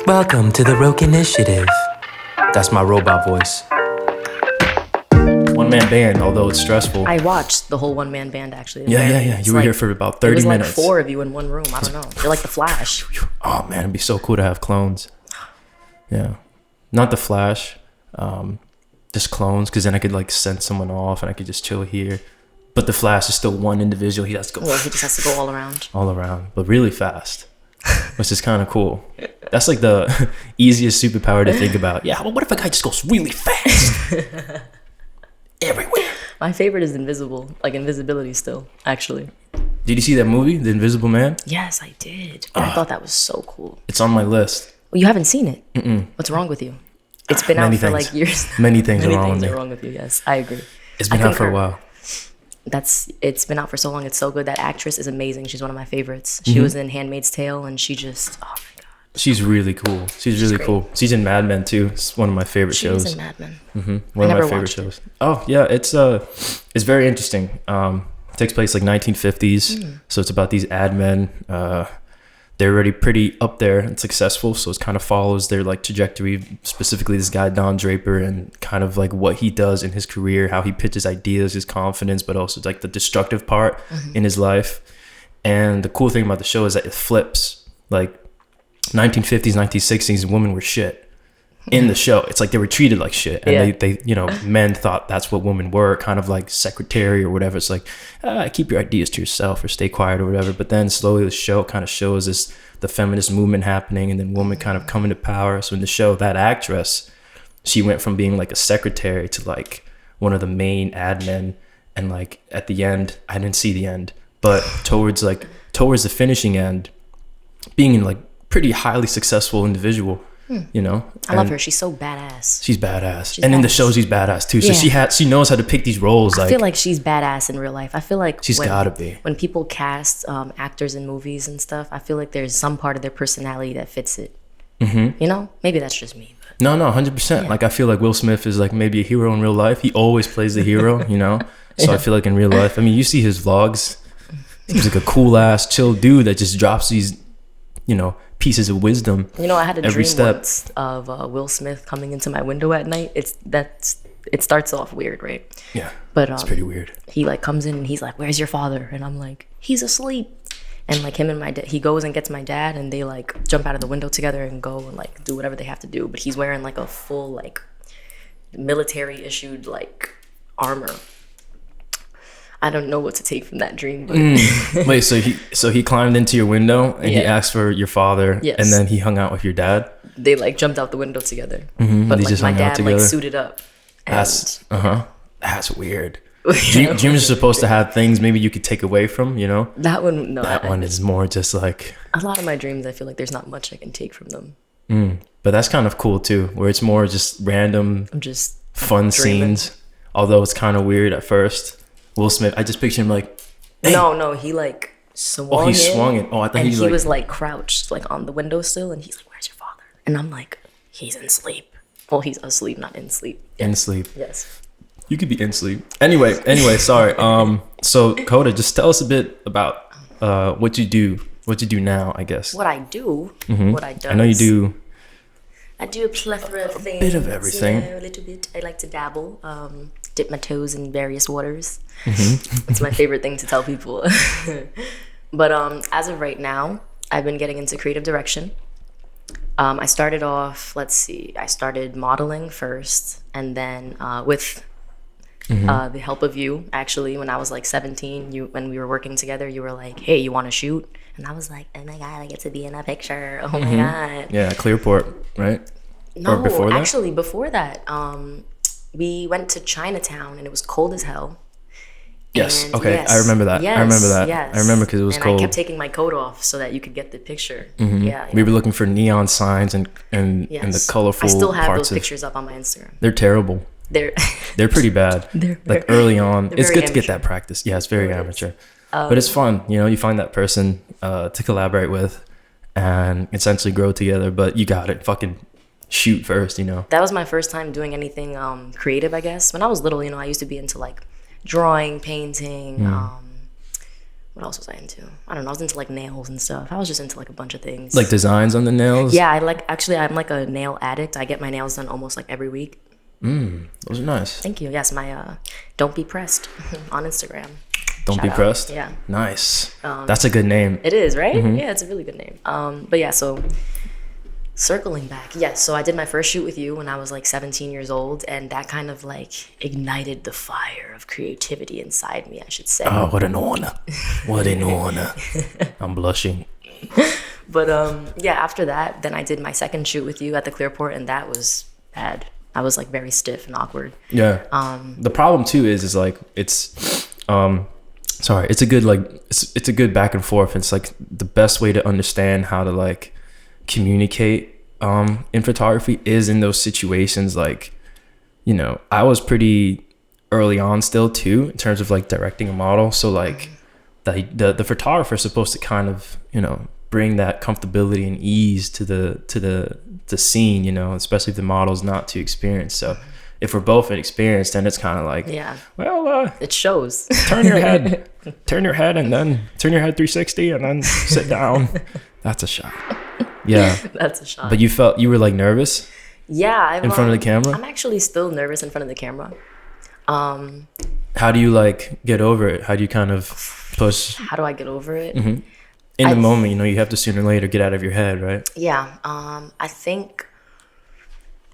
Welcome to the ROQ Initiative. That's my robot voice. One-man band, although it's stressful. I watched the whole one-man band, actually. Yeah. You were here for about 30 minutes. It was like 4 of you in one room. I don't know. You're like the Flash. Oh, man, it'd be so cool to have clones. Yeah. Not the Flash. Just clones, because then I could, like, send someone off and I could just chill here. But the Flash is still one individual. He has to go. Well, he just has to go all around. All around, but really fast. Which is kind of cool. That's like the easiest superpower to think about. Yeah, well, what if a guy just goes really fast? Everywhere. My favorite is invisibility still, actually. Did you see that movie, The Invisible Man? Yes, I did. I thought that was so cool. It's on my list. Well, you haven't seen it. Mm-mm. What's wrong with you? It's been out for like years. Many things Many are wrong things with me. are wrong with you, yes. I agree. It's been out for a while. It's been out for so long. It's so good. That actress is amazing. She's one of my favorites. She was in Handmaid's Tale, and she just, oh my god. She's really cool. She's really great. Cool. She's in Mad Men too. It's one of my favorite shows. She's in Mad Men. One of my favorite shows. Oh yeah, it's very interesting. It takes place like 1950s, so it's about these ad men. They're already pretty up there and successful, so it kind of follows their like trajectory, specifically this guy Don Draper, and kind of like what he does in his career, how he pitches ideas, his confidence, but also like the destructive part in his life. And the cool thing about the show is that it flips. Like 1950s, 1960s, women were shit. In the show, it's like they were treated like shit, and they men thought that's what women were, kind of like secretary or whatever. It's like, keep your ideas to yourself or stay quiet or whatever. But then slowly the show kind of shows the feminist movement happening, and then women kind of coming to power. So in the show, that actress, she went from being like a secretary to like one of the main ad men, and like at the end, I didn't see the end, but towards the finishing end, being in like pretty highly successful individual. You know, I love her. She's so badass. She's badass, and in the shows she's badass too. So she knows how to pick these roles. I feel like she's badass in real life. I feel like she's gotta be. When people cast actors in movies and stuff, I feel like there's some part of their personality that fits it. You know, maybe that's just me. But. No, 100%. Like I feel like Will Smith is like maybe a hero in real life. He always plays the hero, you know. So I feel like in real life, I mean, you see his vlogs. He's like a cool ass, chill dude that just drops these, pieces of wisdom. I had a dream once of Will Smith coming into my window at night. It starts off weird, right? Yeah, but it's pretty weird. He like comes in and he's like, "Where's your father?" And I'm like, "He's asleep." And like him and my dad, he goes and gets my dad, and they like jump out of the window together and go and like do whatever they have to do. But he's wearing like a full like military issued like armor. I don't know what to take from that dream. But Wait, so he climbed into your window and he asked for your father, and then he hung out with your dad? They like jumped out the window together. But like my dad like suited up. That's weird. Dreams are supposed to have things maybe you could take away from, That one, no. That one is more just like... A lot of my dreams, I feel like there's not much I can take from them. But that's kind of cool too, where it's more just random, just fun scenes. Although it's kind of weird at first. Will Smith, I just picture him like, hey. No, he like swung he swung it. Oh, I thought he was like crouched like on the windowsill, and he's like, "Where's your father?" And I'm like, "He's in sleep." Well, he's asleep, not in sleep. Yeah. In sleep. Yes. You could be in sleep. Anyway, sorry. So Dakota, just tell us a bit about what you do now, I guess. What I do. What I do. I know you do. I do a plethora of things. A bit of everything. A little bit. I like to dabble. Dip my toes in various waters. It's my favorite thing to tell people. But as of right now, I've been getting into creative direction. I started off, I started modeling first, and then with the help of you, actually, when I was like 17, when we were working together, you were like, "Hey, you want to shoot?" And I was like, "Oh my god, I get to be in a picture. Oh my god." Yeah, Clearport, right? No, actually, before that, we went to Chinatown, and it was cold as hell. Yes. And okay. I remember that. Yes, I remember that. Yes. I remember because it was cold. I kept taking my coat off so that you could get the picture. Yeah. We were looking for neon signs and the colorful. I still have parts those pictures up on my Instagram. They're terrible. They're pretty bad. Like early on, it's good to get that practice. Yeah, it's very amateur, but it's fun. You find that person to collaborate with, and essentially grow together. But you got it. Fucking shoot first. That was my first time doing anything creative. I guess when I was little, I used to be into like drawing, painting. What what else was I into? I don't know. I was into like nails and stuff. I was just into like a bunch of things. Like designs on the nails? Yeah, I'm like a nail addict. I get my nails done almost like every week. Those are nice. Thank you. Yes, my Don't Be Pressed on Instagram. Don't Shout Be out. Pressed? Yeah. Nice. That's a good name. It is, right? Yeah, it's a really good name. But yeah, so circling back. Yes, so I did my first shoot with you when I was like 17 years old, and that kind of like ignited the fire of creativity inside me, I should say. Oh, what an honor. What an honor. I'm blushing. But yeah, after that, then I did my second shoot with you at the Clearport, and that was bad. I was like very stiff and awkward. Yeah. The problem too is like it's it's a good like it's a good back and forth. It's like the best way to understand how to like communicate in photography is in those situations. Like, you know, I was pretty early on still too in terms of like directing a model. So like the photographer is supposed to kind of, you know, bring that comfortability and ease to the scene, you know, especially if the model's not too experienced. So if we're both inexperienced, then it's kind of like, well, it shows. turn your head and then turn your head 360 and then sit down. That's a shot. Yeah. That's a shot. But you were like nervous? Yeah. In front of the camera? I'm actually still nervous in front of the camera. How do you like get over it? How do you kind of push? How do I get over it? In the moment, you know, you have to sooner or later get out of your head, right? Yeah. I think,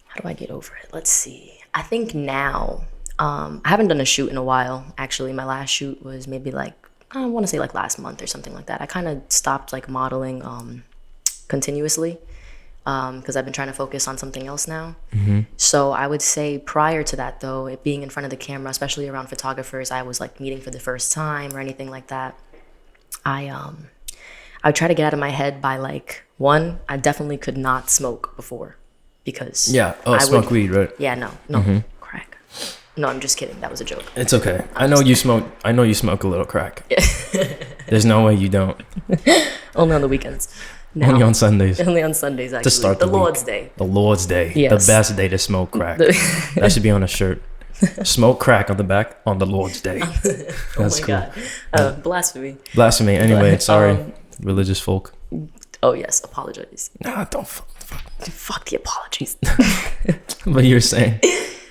how do I get over it? Let's see. I think now, I haven't done a shoot in a while. Actually, my last shoot was maybe like, I want to say like last month or something like that. I kind of stopped like modeling continuously because I've been trying to focus on something else now. So I would say prior to that though, it being in front of the camera, especially around photographers I was like meeting for the first time or anything like that, I would try to get out of my head by like, one, I definitely could not smoke before because smoke weed, right? Yeah, no, crack. No, I'm just kidding. That was a joke. It's okay. I know you smoke a little crack. There's no way you don't. Only on the weekends. No. Only on Sundays. Only on Sundays, actually. To start the Lord's Day. The Lord's Day. Yes. The best day to smoke crack. That should be on a shirt. Smoke crack on the back on the Lord's Day. That's cool. God. Blasphemy. Blasphemy. Anyway, sorry. Religious folk. Oh, yes. Apologize. Nah, don't fuck the apologies. But you were saying,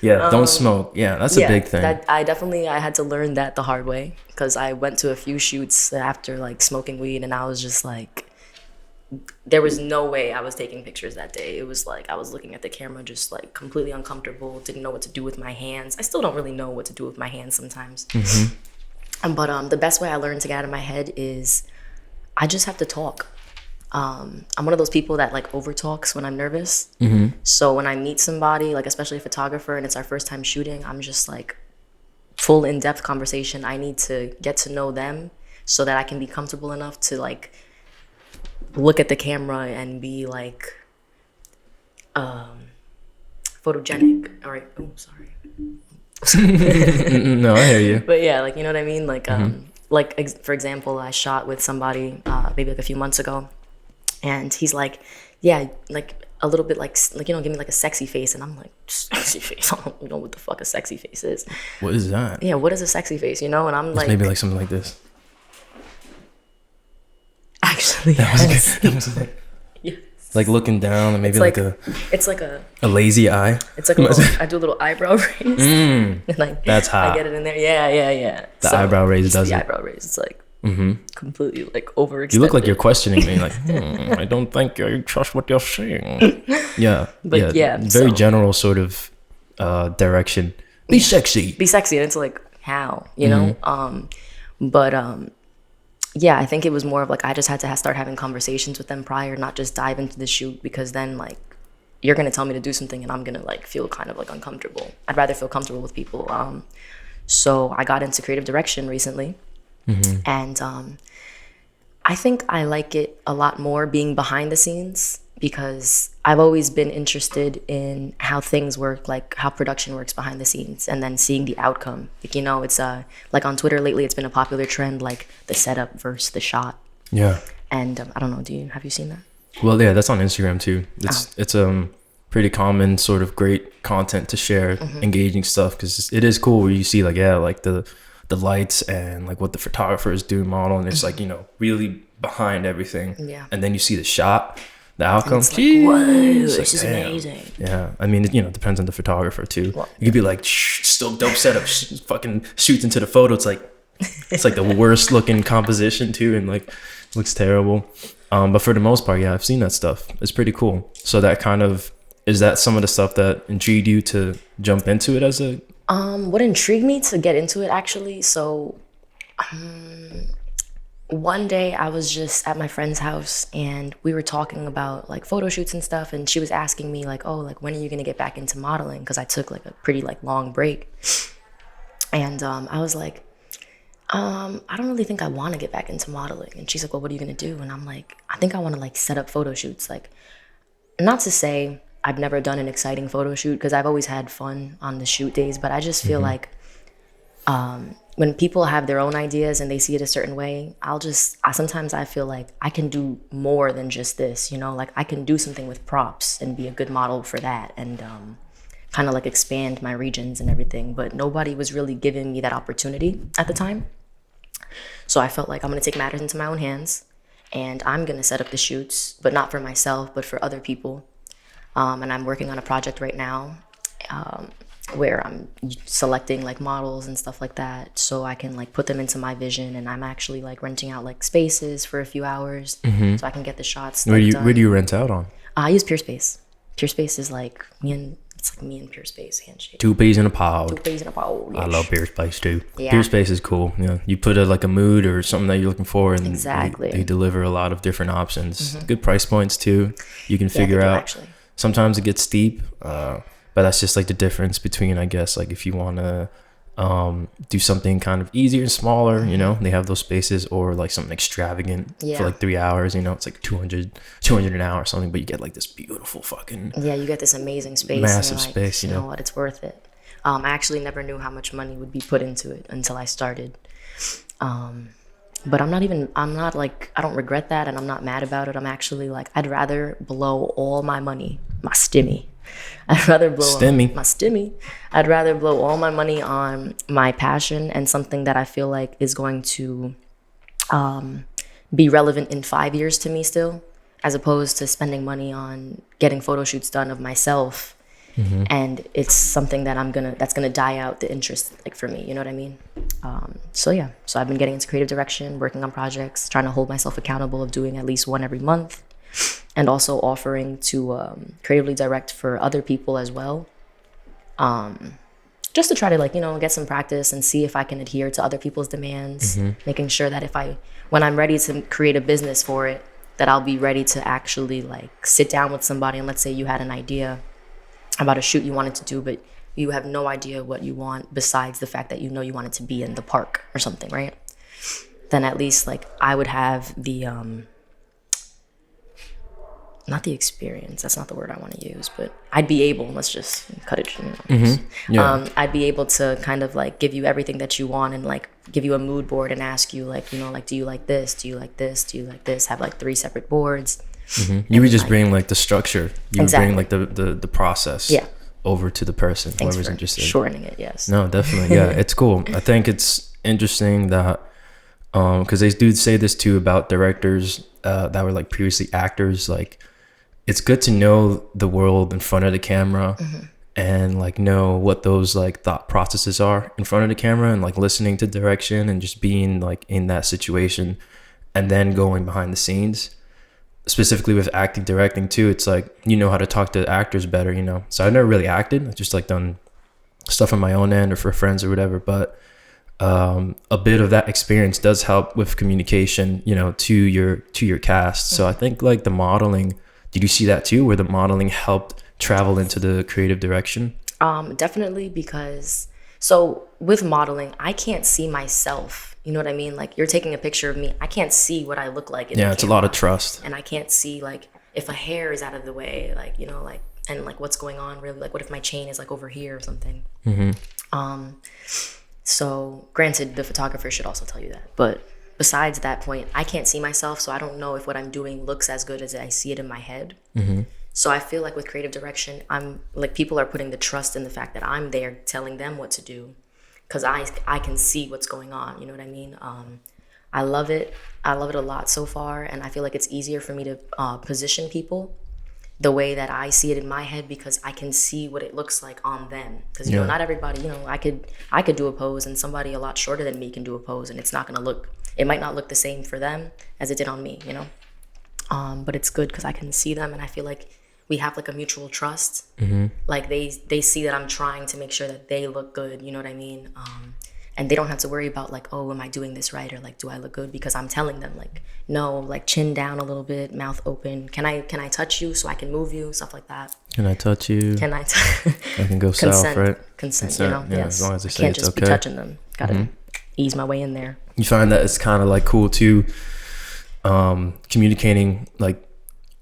don't smoke. Yeah, that's a big thing. I had to learn that the hard way because I went to a few shoots after like smoking weed and I was just like, there was no way I was taking pictures that day. It was like I was looking at the camera just like completely uncomfortable, didn't know what to do with my hands. I still don't really know what to do with my hands sometimes. But the best way I learned to get out of my head is I just have to talk. I'm one of those people that like over talks when I'm nervous. So when I meet somebody, like especially a photographer and it's our first time shooting, I'm just like full in-depth conversation. I need to get to know them so that I can be comfortable enough to like look at the camera and be like photogenic. All right. Oh, sorry. No, I hear you. But yeah, like, you know what I mean? Like, for example, I shot with somebody maybe like a few months ago and he's like, yeah, like a little bit like, you know, give me like a sexy face. And I'm like, sexy face? I don't know what the fuck a sexy face is. What is that? Yeah, what is a sexy face, you know? And I'm like, maybe like something like this. Actually, that was good. That was like, yes. Like looking down and maybe it's like a lazy eye. It's like I do a little eyebrow raise. And like, that's hot. I get it in there. Yeah. The eyebrow raise does it. The eyebrow raise. It's like completely like overextended. You look like you're questioning me. Like, I don't think you trust what you're saying. Yeah. But very general sort of direction. Be sexy. Be sexy. And it's like, how? You know? Yeah, I think it was more of like I just had to start having conversations with them prior, not just dive into the shoot because then like you're gonna tell me to do something and I'm gonna like feel kind of like uncomfortable. I'd rather feel comfortable with people. So I got into creative direction recently, and I think I like it a lot more being behind the scenes because I've always been interested in how things work, like how production works behind the scenes and then seeing the outcome. Like, you know, it's like on Twitter lately, it's been a popular trend, like the setup versus the shot. Yeah. And I don't know, have you seen that? Well, yeah, that's on Instagram too. It's pretty common sort of great content to share, engaging stuff because it is cool where you see like, like the the lights and like what the photographer is doing model, and it's like, you know, really behind everything. Yeah. And then you see the shot, the outcome. It's like, whoa, this is damn. amazing. Yeah, I mean, you know, it depends on the photographer too. Well, you could be like, still dope setup, fucking shoots into the photo. It's like the worst looking composition too, and like looks terrible. But for the most part, yeah, I've seen that stuff. It's pretty cool. So that kind of, is that some of the stuff that intrigued you to jump into it as a? What intrigued me to get into it actually? So, one day I was just at my friend's house and we were talking about like photo shoots and stuff, and she was asking me like, oh, like when are you gonna get back into modeling? Because I took like a pretty like long break, and I was like, I don't really think I want to get back into modeling. And she's like, well, what are you gonna do? And I'm like, I think I want to like set up photo shoots. Like, not to say I've never done an exciting photo shoot, because I've always had fun on the shoot days, but I just feel like when people have their own ideas and they see it a certain way, sometimes I feel like I can do more than just this, you know, like I can do something with props and be a good model for that, and kind of like expand my regions and everything. But nobody was really giving me that opportunity at the time. So I felt like I'm going to take matters into my own hands, and I'm going to set up the shoots, but not for myself, but for other people. And I'm working on a project right now where I'm selecting like models and stuff like that, so I can like put them into my vision. And I'm actually like renting out like spaces for a few hours, so I can get the shots. Where do you rent out on? I use PeerSpace. PeerSpace is like me and PeerSpace handshake. Two peas in a pod. Yes. I love PeerSpace too. Yeah. PeerSpace is cool. You know, you put like a mood or something that you're looking for, and Exactly. they deliver a lot of different options. Good price points too. You can figure they do, out. actually. Sometimes it gets steep, but that's just like the difference between, I guess, like if you want to do something kind of easier and smaller, you know, they have those spaces, or like something extravagant for like 3 hours, you know, it's like 200 an hour or something, but you get like this beautiful fucking you get this amazing space, massive and like, space, you know what, it's worth it. I actually never knew how much money would be put into it until I started. But I don't regret that, and I'm not mad about it. I'm actually like, I'd rather blow all my money, my stimmy. I'd rather blow my stimmy. I'd rather blow all my money on my passion and something that I feel like is going to be relevant in 5 years to me still, as opposed to spending money on getting photo shoots done of myself. And it's something that that's gonna die out the interest, like for me, you know what I mean? So I've been getting into creative direction, working on projects, trying to hold myself accountable of doing at least one every month, and also offering to creatively direct for other people as well. Just to try to, like, you know, get some practice and see if I can adhere to other people's demands, making sure that when I'm ready to create a business for it, that I'll be ready to actually like sit down with somebody, and let's say you had an idea about a shoot you wanted to do, but you have no idea what you want besides the fact that you know you want it to be in the park or something, right? Then at least like I would have the not the experience, that's not the word I want to use, but I'd be able, let's just cut it, you know, I'd be able to kind of like give you everything that you want, and like give you a mood board and ask you like, you know, like, do you like this? Do you like this? Do you like this? Have like 3 separate boards. You would just bring like the structure. You would bring like the process over to the person, whoever's interested. Shortening it, yes. No, definitely. Yeah, it's cool. I think it's interesting that because they do say this too about directors that were like previously actors. Like, it's good to know the world in front of the camera and like know what those like thought processes are in front of the camera, and like listening to direction and just being like in that situation, and then going behind the scenes. Specifically with acting, directing too, it's like, you know how to talk to actors better, you know. So I've never really acted. I've just like done stuff on my own end or for friends or whatever. But a bit of that experience does help with communication, you know, to your cast. So I think like the modeling, did you see that too, where the modeling helped travel into the creative direction? Definitely, because so with modeling, I can't see myself. You know what I mean? Like, you're taking a picture of me. I can't see what I look like in the it's a lot of trust. And I can't see, like, if a hair is out of the way, like, you know, like, and, like, what's going on, really. Like, what if my chain is, like, over here or something? So, granted, the photographer should also tell you that. But besides that point, I can't see myself, so I don't know if what I'm doing looks as good as I see it in my head. So I feel like with creative direction, I'm, like, people are putting the trust in the fact that I'm there telling them what to do. because I can see what's going on. You know what I mean? I love it. I love it a lot so far, and I feel like it's easier for me to position people the way that I see it in my head, because I can see what it looks like on them. Because you know, not everybody, you know, I could do a pose, and somebody a lot shorter than me can do a pose, and it might not look the same for them as it did on me, you know. But it's good because I can see them, and I feel like we have like a mutual trust. Like they see that I'm trying to make sure that they look good, you know what I mean? And they don't have to worry about like, oh, am I doing this right, or like, do I look good? Because I'm telling them like, no, like chin down a little bit, mouth open. Can I touch you so I can move you? Stuff like that. Can I touch you? Can I? I can go south, right? Consent. You know, yeah, yes. as long as they say can't it's just okay. be touching them. Gotta ease my way in there. You find that it's kind of like cool too, communicating like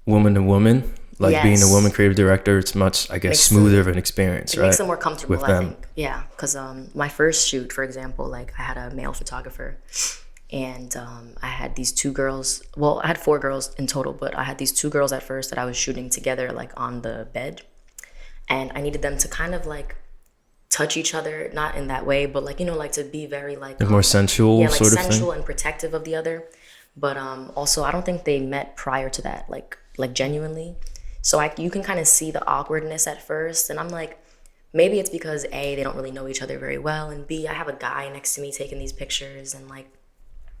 woman to woman. Like being a woman creative director, it's much, I guess, smoother of an experience, right? It makes them more comfortable, with I them. think. Yeah, because my first shoot, for example, like I had a male photographer, and I had these two girls. Well, I had 4 girls in total, but I had these 2 girls at first that I was shooting together, like on the bed, and I needed them to kind of like touch each other, not in that way, but like, you know, like to be very like more sensual, like sort of sensual thing, and protective of the other. But also, I don't think they met prior to that, like genuinely. So you can kind of see the awkwardness at first, and I'm like, maybe it's because A, they don't really know each other very well, and B, I have a guy next to me taking these pictures, and like,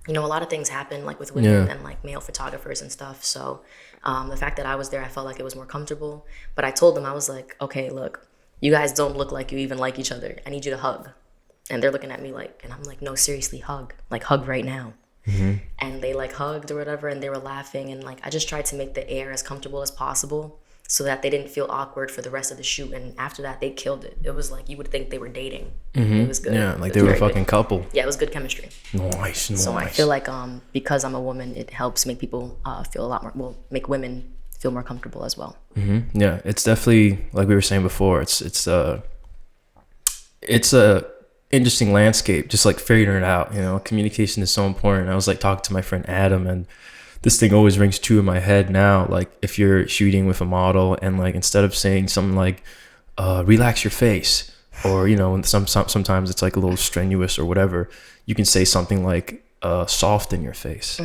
you know, a lot of things happen like with women and like male photographers and stuff. So the fact that I was there, I felt like it was more comfortable. But I told them, I was like, okay, look, you guys don't look like you even like each other. I need you to hug. And they're looking at me like, and I'm like, no, seriously, hug. Like, hug right now. And they like hugged or whatever, and they were laughing, and like I just tried to make the air as comfortable as possible so that they didn't feel awkward for the rest of the shoot. And after that, they killed it. It was like you would think they were dating. It was good. Yeah, like they were a fucking couple. Yeah, it was good chemistry. Nice. So I feel like because I'm a woman, it helps make people feel a lot more, well, make women feel more comfortable as well. Yeah, it's definitely, like we were saying before, it's a interesting landscape, just like figuring it out, you know. Communication is so important. I was like talking to my friend Adam, and this thing always rings true in my head now. Like if you're shooting with a model, and like instead of saying something like relax your face, or you know, sometimes it's like a little strenuous or whatever, you can say something like soften your face,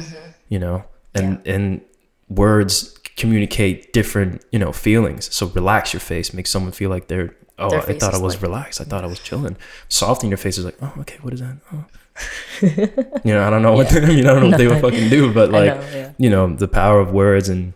you know. And words communicate different, you know, feelings. So relax your face makes someone feel like they're, oh, I thought I was like, relaxed. I thought I was chilling. Softening your face is like, oh, okay, what is that? Oh. You know, I don't know what I mean. I don't know what they would fucking do, but like, you know, the power of words and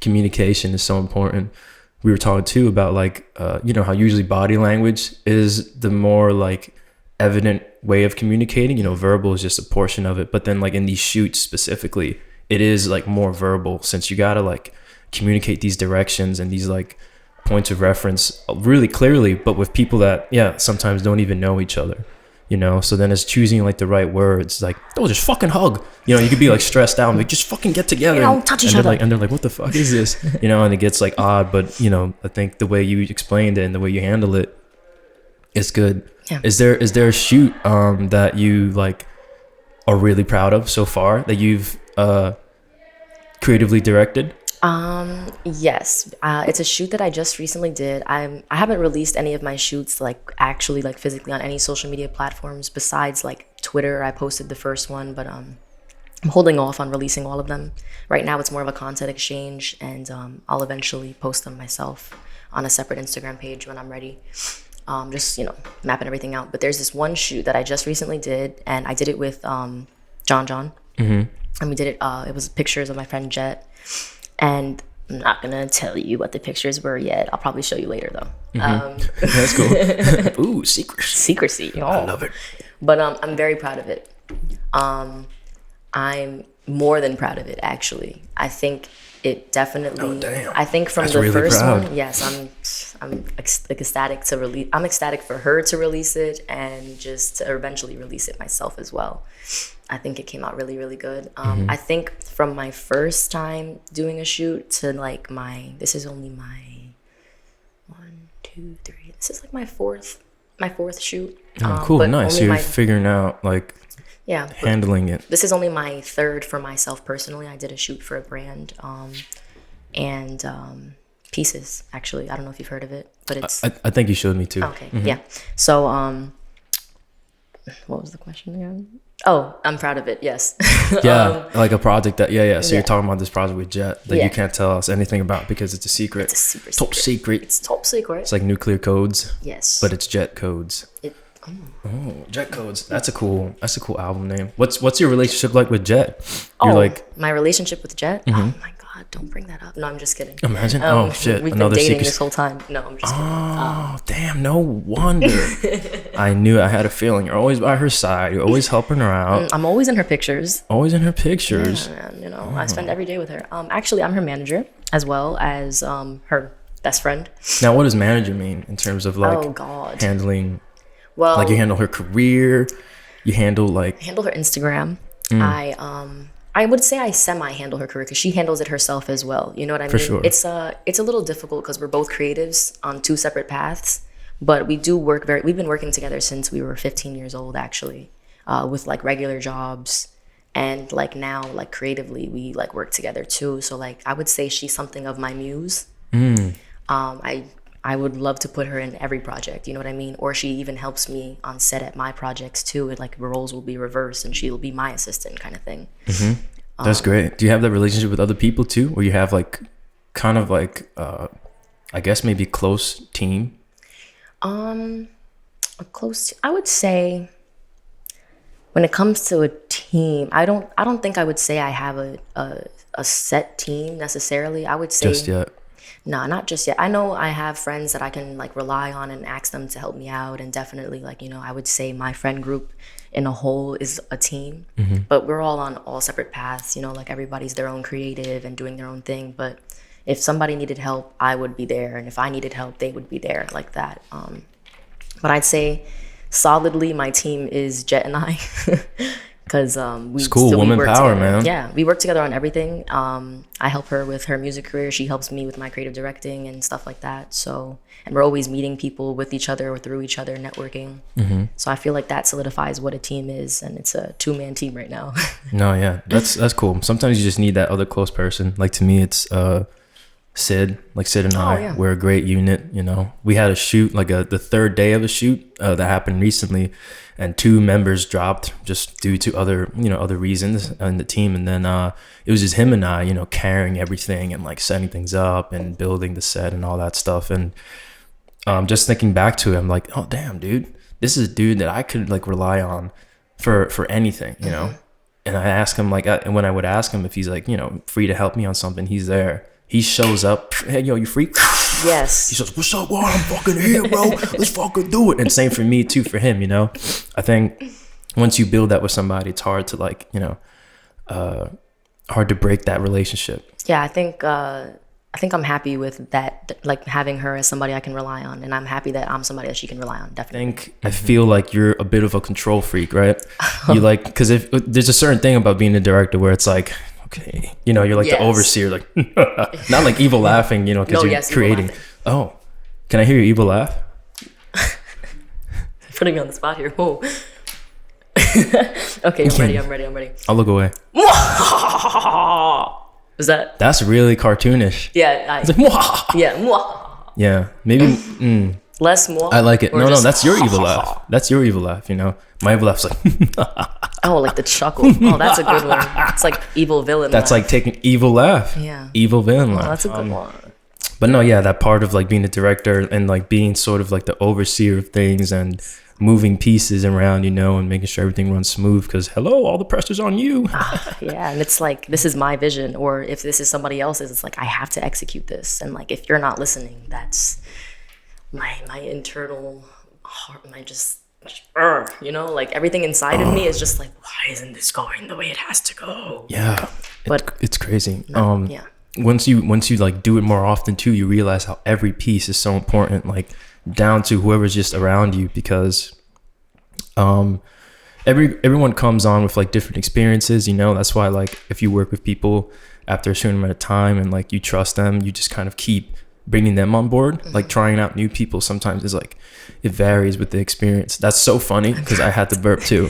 communication is so important. We were talking too about like, you know, how usually body language is the more like evident way of communicating. You know, verbal is just a portion of it, but then like in these shoots specifically, it is like more verbal, since you gotta like communicate these directions and these like points of reference really clearly, but with people that sometimes don't even know each other, you know. So then it's choosing like the right words, like, oh, just fucking hug, you know. You could be like stressed out and like, just fucking get together, you know, touch each other. Like, and they're like, what the fuck is this, you know. And it gets like odd, but you know, I think the way you explained it and the way you handle it is good. Is there a shoot that you like are really proud of so far that you've creatively directed? Yes, it's a shoot that I just recently did. I haven't released any of my shoots like actually like physically on any social media platforms besides like Twitter. I posted the first one, but I'm holding off on releasing all of them. Right now it's more of a content exchange, and I'll eventually post them myself on a separate Instagram page when I'm ready. Just, you know, mapping everything out. But there's this one shoot that I just recently did, and I did it with John. And we did it, it was pictures of my friend Jet. And I'm not gonna tell you what the pictures were yet. I'll probably show you later though. That's cool. Ooh, secrecy. Oh. I love it. But I'm very proud of it. I'm more than proud of it, actually. I think it definitely. Oh, damn. I think from That's the really first proud. one, yes, I'm ecstatic to release. I'm ecstatic for her to release it, and just to eventually release it myself as well. I think it came out really, really good. I think from my first time doing a shoot to like this is only my 1, 2, 3. This is like my fourth shoot. Cool, nice. You're figuring out like handling it. This is only my third for myself personally. I did a shoot for a brand, and Pieces, actually. I don't know if you've heard of it, but it's. I think you showed me too. Okay, yeah. So What was the question again? Oh, I'm proud of it. Yes. Yeah, like a project that. Yeah. So Yeah. you're talking about this project with Jet that Yeah. you can't tell us anything about because it's a secret. It's a super Top secret. It's top secret. It's like nuclear codes, Yes. but it's Jet codes. Oh, Jet codes. That's a cool album name. What's your relationship like with Jet? You're like, my relationship with Jet. Oh my god, don't bring that up. No, I'm just kidding. imagine. Oh shit, We've another been dating secret. this whole time. No, I'm just kidding. Oh damn! No wonder. I knew. I had a feeling. You're always by her side. You're always helping her out. I'm always in her pictures. Always in her pictures. Yeah, and, I spend every day with her. Actually, I'm her manager as well as her best friend. Now, what does manager mean in terms of like Oh god. handling? Well, Like you handle her career. You handle like. handle her Instagram. I would say I semi-handle her career because she handles it herself as well. You know what I mean? sure. It's a little difficult because we're both creatives on two separate paths, but we do work we've been working together since we were 15 years old, actually, with like regular jobs. And like now, like creatively, we like work together too. So like I would say she's something of my muse. I would love to put her in every project, you know what I mean? Or she even helps me on set at my projects too. It, like roles will be reversed and she'll be my assistant kind of thing. That's great. Do you have that relationship with other people too, where you have like, kind of like, I guess maybe close team? A close, I would say, when it comes to a team, I don't think I would say I have a set team necessarily. I would say Just yet. no, not just yet. I know I have friends that I can like rely on and ask them to help me out, and definitely like I would say my friend group in a whole is a team, but we're all on all separate paths. Like everybody's their own creative and doing their own thing. But if somebody needed help, I would be there, and if I needed help, they would be there, like that. But I'd say solidly my team is Jet and I. Because It's cool. Woman power, man. Yeah, we work together on everything. I help her with her music career. She helps me with my creative directing and stuff like that. So, and we're always meeting people with each other or through each other, networking. So I feel like that solidifies what a team is, and it's a 2-man team right now. No, yeah, that's cool. Sometimes you just need that other close person. Like to me, it's Sid. Like Sid and I, yeah. we're a great unit. We had a shoot, like the third day of a shoot that happened recently, and 2 members dropped just due to other reasons in the team. And then it was just him and I, carrying everything and like setting things up and building the set and all that stuff. And just thinking back to it, I'm like, oh damn, dude, this is a dude that I could like rely on for anything, And I ask him and when I would ask him if he's like, free to help me on something, he's there. He shows up. Hey, yo, you free? Yes. He says, what's up, bro? I'm fucking here, bro. Let's fucking do it. And same for me too, for him, I think once you build that with somebody, it's hard to like, hard to break that relationship. Yeah, I think I'm happy with that, like having her as somebody I can rely on, and I'm happy that I'm somebody that she can rely on. Definitely. I feel like you're a bit of a control freak, right? You like, because if there's a certain thing about being a director where it's like, okay, you're like the overseer, like not like evil laughing, because you're creating. Oh, can I hear your evil laugh? Putting me on the spot here. Whoa. Okay, I'm ready. I'll look away. Was that? That's really cartoonish. Yeah. It's like, Yeah. Yeah, maybe. Less more. I like it. No, that's your evil laugh. That's your evil laugh. My evil laugh's like. Oh, like the chuckle. Oh, that's a good one. It's like evil villain. That's laugh. like taking evil laugh. Yeah. Evil villain laugh. That's a good one. But no, yeah, that part of like being a director and like being sort of like the overseer of things and moving pieces around, and making sure everything runs smooth because hello, all the pressure's on you. Yeah, and it's like, this is my vision, or if this is somebody else's, it's like I have to execute this, and like if you're not listening, that's my internal heart, like everything inside of me is just like, why isn't this going the way it has to go? Yeah, but it's crazy. Yeah. Once you like do it more often too, you realize how every piece is so important, like down to whoever's just around you, because everyone comes on with like different experiences, that's why like if you work with people after a certain amount of time and like you trust them, you just kind of keep bringing them on board. Like trying out new people sometimes is like, it varies with the experience. That's so funny because I had to burp too.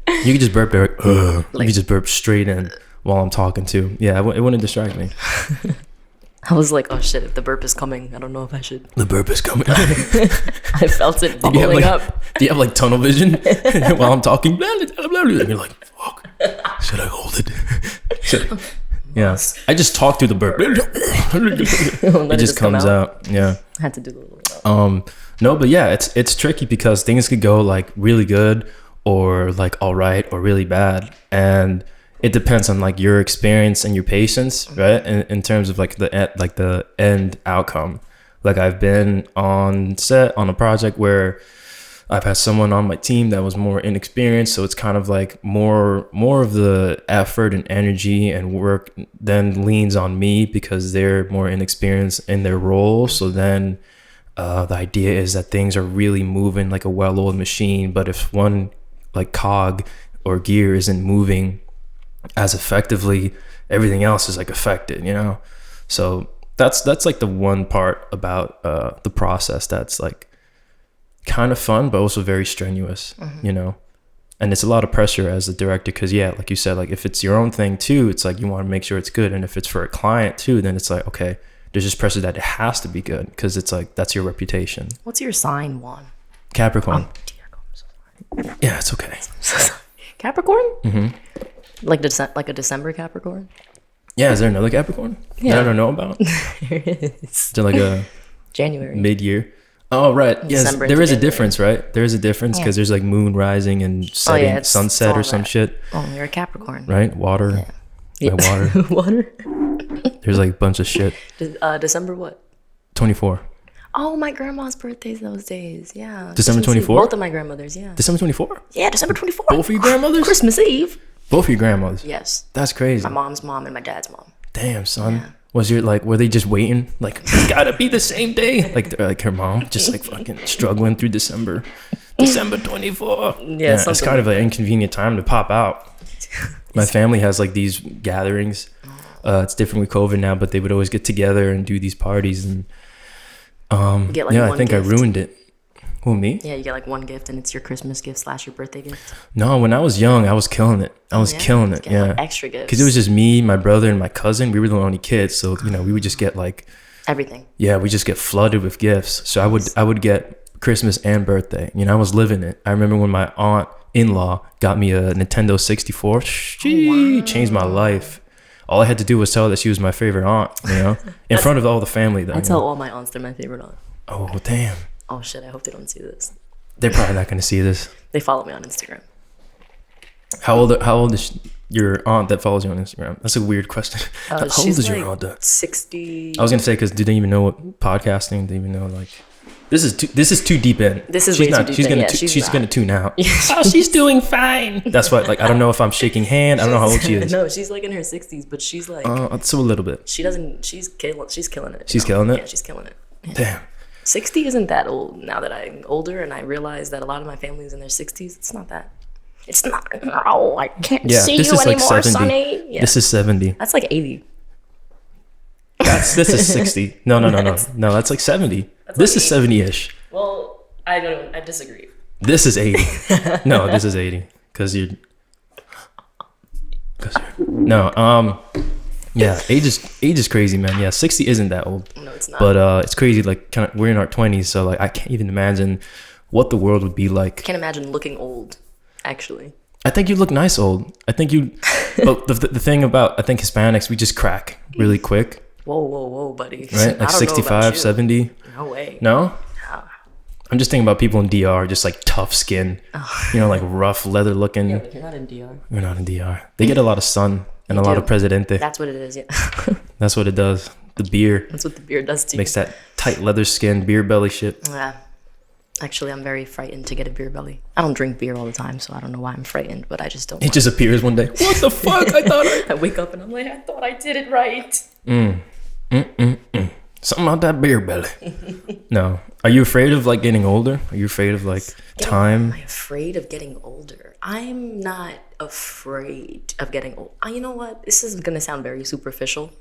You could just burp there, you could just burp straight in while I'm talking too. Yeah, it wouldn't distract me. I was like, oh shit, if the burp is coming, I don't know if I should. The burp is coming. I felt it bubbling up. Do you have like tunnel vision while I'm talking? Blah, blah, blah, blah, and you're like, fuck, should I hold it? I just talk through the burp. It just comes out. Yeah. I had to do the little. No, but yeah, it's tricky because things could go like really good or like all right or really bad, and it depends on like your experience and your patience, right? In terms of like the end outcome. Like I've been on set on a project where I've had someone on my team that was more inexperienced, so it's kind of like more of the effort and energy and work then leans on me because they're more inexperienced in their role. So then the idea is that things are really moving like a well-oiled machine, but if one like cog or gear isn't moving as effectively, everything else is like affected, you know? So that's like the one part about the process that's like kind of fun but also very strenuous, you know? And it's a lot of pressure as a director because like you said, like if it's your own thing too, it's like you want to make sure it's good, and if it's for a client too, then it's like, okay, there's just pressure that it has to be good because it's like that's your reputation. What's your sign, Juan? Capricorn. I'm so sorry. Yeah, it's okay. Capricorn? Like a December Capricorn? Yeah, is there another Capricorn that I don't know about? There is. Is there like a January mid-year? Oh, right. Yes, December there is a January. difference, right? There is a difference because there's like moon rising and setting, sunset or some shit, Oh, you're a Capricorn. right? Water. Yeah. By water. Water. There's like a bunch of shit. December what? 24. Oh, my grandma's birthday's those days. Yeah. December Christmas Eve. 24? Both of my grandmothers, yeah. December 24? Yeah, December 24th. Both of your grandmothers? Christmas Eve. Both of your grandmothers? Yes. That's crazy. My mom's mom and my dad's mom. Damn, son. Yeah. Was your like, were they just waiting? Like, it's gotta be the same day. Like her mom just like fucking struggling through December. December 24. Yeah, it's kind of an inconvenient time to pop out. My family has like these gatherings. It's different with COVID now, but they would always get together and do these parties. And Get, like, I one think gift. I ruined it. Who, me? Yeah, you get like one gift and it's your Christmas gift / your birthday gift. No, when I was young, I was killing it. Killing it. Get, Yeah. like, extra gifts. Because it was just me, my brother, and my cousin. We were the only kids, so you know we would just get like everything. Yeah, we just get flooded with gifts. So I would get Christmas and birthday. You know, I was living it. I remember when my aunt-in-law got me a Nintendo 64. She changed my life. All I had to do was tell her that she was my favorite aunt, you know, in front of all the family. Though, I tell all my aunts they're my favorite aunt. Oh, damn. Oh shit, I hope they don't see this. They're probably not going to see this. They follow me on Instagram. How old is your aunt that follows you on Instagram? That's a weird question. How old She's is like your aunt? 60. I was going to say, because do they even know what podcasting? Do they even know, like... This is too deep in. This is she's way not, too deep she's in. Gonna Yeah, she's gonna tune out. Yeah, she's doing fine. That's what, like, I don't know if I'm shaking hand. I don't know how old she is. No, she's like in her 60s, but she's like so a little bit. she's killing it. She's killing it. She's killing it? Yeah, she's killing it. Yeah. Damn. 60 isn't that old now that I'm older and I realize that a lot of my family's in their 60s. It's not that. It's not. No, I can't see this you is like anymore, 70. Sonny. Yeah. This is 70. That's like 80. This is 60. No. That's like 70. This is 70-ish. Well, I don't. I disagree. This is 80. No, this is 80. Yeah, age is crazy, man. Yeah, 60 isn't that old. No, it's not. But it's crazy. Like, we're in our 20s, so like I can't even imagine what the world would be like. I can't imagine looking old, actually. I think you look nice old. I think you. But the thing about, I think Hispanics, we just crack really quick. Whoa, buddy. Right, like 65, 70. No way. No. I'm just thinking about people in DR, just like tough skin, you know, like rough leather looking. Yeah, but you're not in DR. We're not in DR. They get a lot of sun and a lot of Presidente. That's what it is, yeah. That's what it does. The beer. That's what the beer does to you. Makes that tight leather skin, beer belly shit. Yeah. Actually, I'm very frightened to get a beer belly. I don't drink beer all the time, so I don't know why I'm frightened, but I just don't. It just appears one day. What the fuck? I thought I wake up and I'm like, I thought I did it right. Something about that beer belly. No. Are you afraid of like getting older? Are you afraid of like time? Am I afraid of getting older? I'm not afraid of getting old. You know what? This is gonna sound very superficial,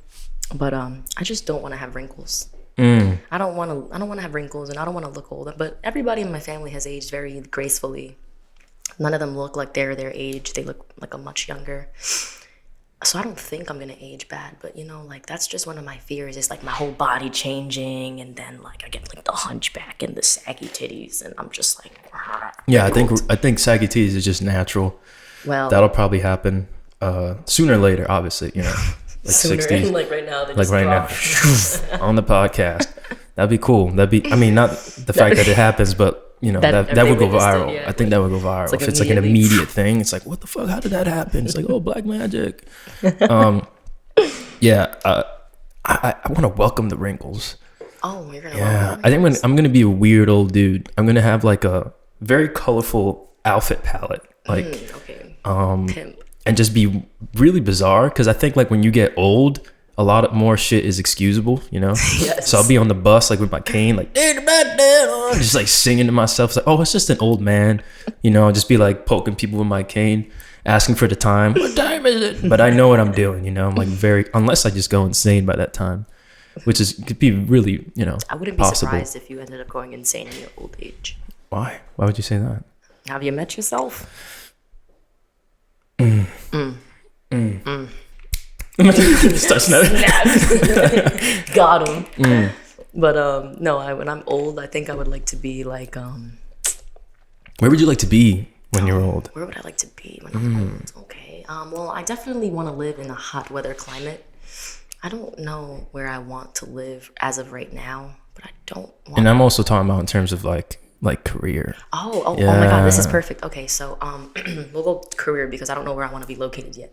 but I just don't want to have wrinkles. I don't want to have wrinkles, and I don't want to look old. But everybody in my family has aged very gracefully. None of them look like they're their age. They look like a much younger. So I don't think I'm gonna age bad, but like that's just one of my fears. It's like my whole body changing, and then like I get like the hunchback and the saggy titties, and I'm just like. Yeah, I think saggy titties is just natural. Well, that'll probably happen sooner or later. Obviously, like sooner, 60s, like right now. Like right now, on the podcast. That'd be cool. Not the fact that it happens, but. That would go viral. I think that would go viral. If it's like an immediate thing, it's like, what the fuck? How did that happen? It's like, oh, black magic. Yeah. I want to welcome the wrinkles. Oh, you're gonna welcome I think I'm gonna be a weird old dude. I'm gonna have like a very colorful outfit palette, like, Pimp. and just be really bizarre. Because I think like when you get old, a lot more shit is excusable, Yes. So I'll be on the bus like with my cane, like just like singing to myself. It's like, oh, it's just an old man, I'll just be like poking people with my cane, asking for the time. What time is it? But I know what I'm doing, I'm like unless I just go insane by that time, which could be really, I wouldn't be possible. surprised if you ended up going insane in your old age. Why would you say that? Have you met yourself? Got him. But no, when I'm old, I think I would like to be like Where would you like to be when you're old? Where would I like to be when I'm old? Okay. Well, I definitely want to live in a hot weather climate. I don't know where I want to live as of right now, but I don't want. And I'm also talking about in terms of like career. Oh my God, this is perfect. Okay, so we'll go career because I don't know where I want to be located yet.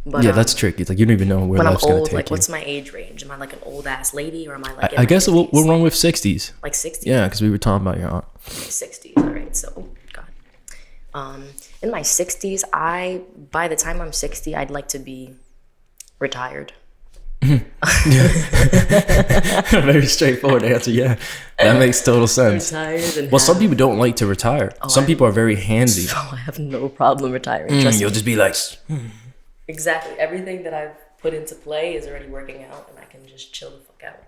But, that's tricky. It's like you don't even know where life's gonna take you. Like, what's my age range? Am I like an old ass lady, or am I like? I guess we'll run with 60s. Like 60s. Yeah, because we were talking about your aunt. 60s. All right. So, oh God. In my 60s, by the time I'm 60, I'd like to be retired. Very straightforward answer. Yeah, that makes total sense. Retired and some people don't like to retire. Some people are very handsy. I have no problem retiring. You'll just be like. Exactly. Everything that I've put into play is already working out, and I can just chill the fuck out.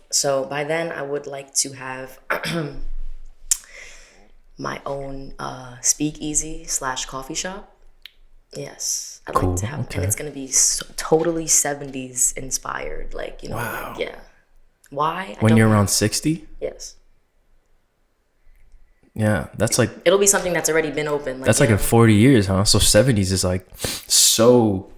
So by then, I would like to have my own speakeasy / coffee shop. Yes, I'd like to have, and it's gonna be totally 70s inspired. Like wow. Like, yeah. Why? When you're around 60? Yes. Yeah, that's like... It'll be something that's already been open. Like, that's like in 40 years, huh? So 70s is like so...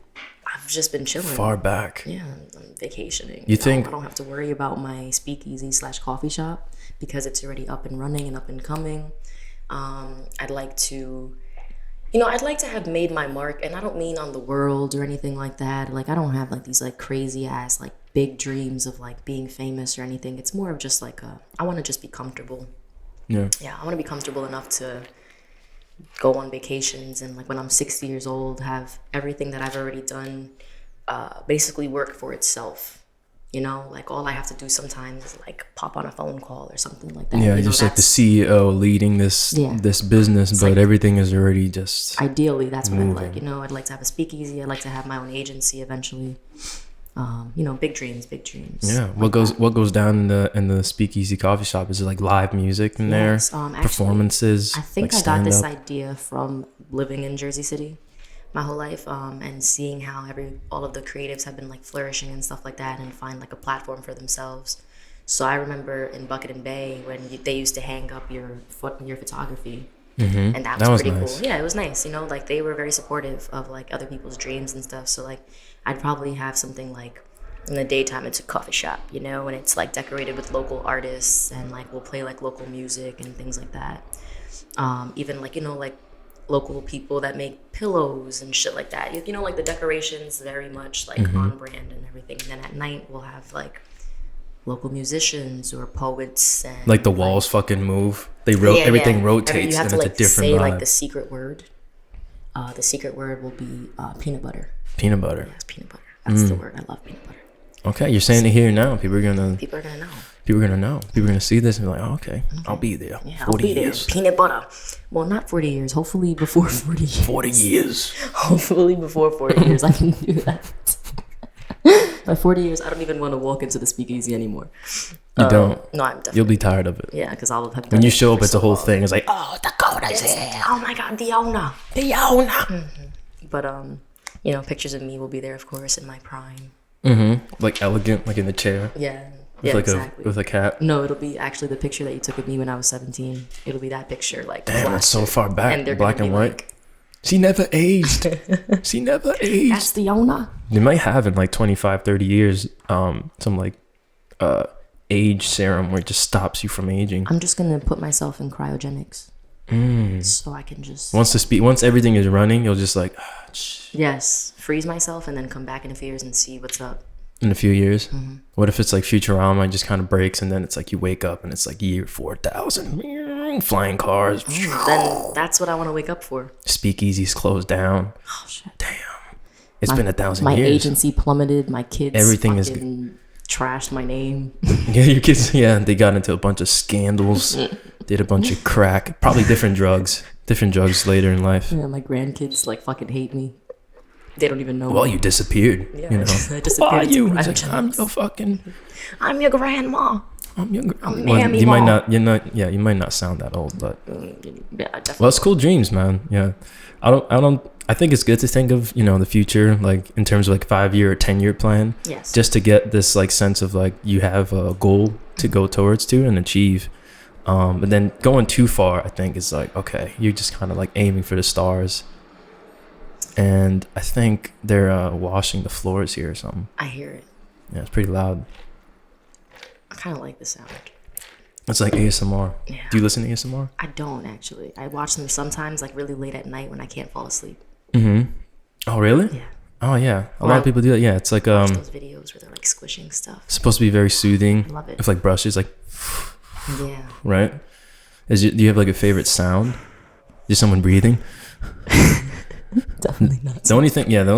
I've just been chilling. Far back. Yeah, I'm vacationing. You think... I don't have to worry about my speakeasy / coffee shop because it's already up and running and up and coming. I'd like to... I'd like to have made my mark, and I don't mean on the world or anything like that. Like, I don't have like these like crazy ass like big dreams of like being famous or anything. It's more of just like I want to just be comfortable. Yeah, I want to be comfortable enough to go on vacations and like when I'm 60 years old, have everything that I've already done basically work for itself. Like all I have to do sometimes is like pop on a phone call or something like that. Yeah, just like the CEO leading this business, but like, everything is already just ideally that's moving. What I'd like. I'd like to have a speakeasy. I'd like to have my own agency eventually. Big dreams. Yeah. What goes down in the speakeasy coffee shop? Is it like live music in there? Performances? I think I got this idea from living in Jersey City my whole life, and seeing how all of the creatives have been like flourishing and stuff like that, and find like a platform for themselves. So I remember in Bucket and Bay when they used to hang up your photography. Mm-hmm. And that was pretty nice. Cool. Yeah, it was nice. Like they were very supportive of like other people's dreams and stuff. So like I'd probably have something like in the daytime it's a coffee shop, and it's like decorated with local artists and like we'll play like local music and things like that. Even like like local people that make pillows and shit like that. Like the decorations very much like on brand and everything. And then at night we'll have like local musicians or poets and like the walls fucking move. They everything rotates and it's a different say vibe. Like the secret word. The secret word will be peanut butter. Peanut butter. Yes, peanut butter. That's the word. I love peanut butter. Okay, you're saying it here now. People are gonna know. People are gonna see this and be like, oh, okay, I'll be there. Yeah, 40 years. There. Peanut butter. Well, not 40 years. Hopefully before 40 years. 40 years. Hopefully before 40 years I can do that. By 40 years, I don't even want to walk into the speakeasy anymore. You don't? No, I'm definitely. You'll be tired of it. Yeah, because I'll have done when you show up, it's a whole thing. It's like, oh, Dakota's here. Oh my God, the owner. The owner. But You know, pictures of me will be there, of course, in my prime. Like elegant, like in the chair. Yeah. With Yeah, like exactly. with a cat. No, it'll be actually the picture that you took of me when I was 17. It'll be that picture, like. Damn, that's so far back. And they're Black gonna and be white. like, She never aged. She never aged. that's the owner. They might have in like 25, 30 years, some like age serum where it just stops you from aging. I'm just gonna put myself in cryogenics. So I can just. Once everything is running, you'll just like, Yes, freeze myself and then come back in a few years and see what's up. in a few years. What if it's like Futurama and just kind of breaks and then it's like you wake up and it's like year 4000, flying cars. Then that's what I want to wake up for. Speakeasies closed down. Oh shit! Damn, it's been 1,000 My years. agency plummeted. My kids Everything is trashed my name. Yeah, your kids. Yeah, they got into a bunch of scandals. Did a bunch of crack. Probably different drugs. Different drugs later in life. Yeah, my grandkids like fucking hate me. They don't even know. Well, you disappeared. Yeah, You know. I disappeared. Who are you? into He's like, cryogenics. I'm your fucking. I'm your grandma. I'm your. I'm Well, Mammy you might Ma. not. You're not. Yeah, you might not sound that old, but. Yeah, definitely. Well, it's cool dreams, man. Yeah, I think it's good to think of, the future, like in terms of like 5-year or 10-year plan, Yes. just to get this like sense of like you have a goal to go towards to and achieve. But then going too far, I think is like, okay, you're just kind of like aiming for the stars. And I think they're washing the floors here or something. I hear it. Yeah, it's pretty loud. I kind of like the sound. It's like ASMR. Yeah. Do you listen to ASMR? I don't actually. I watch them sometimes, like really late at night when I can't fall asleep. Oh, really? Yeah. Oh, yeah. A lot of people do that. Yeah, it's like Watch those videos where they're like squishing stuff. supposed to be very soothing. I love it. With like brushes, like, Yeah. right? Do you have like a favorite sound? Is someone breathing? Definitely not. The only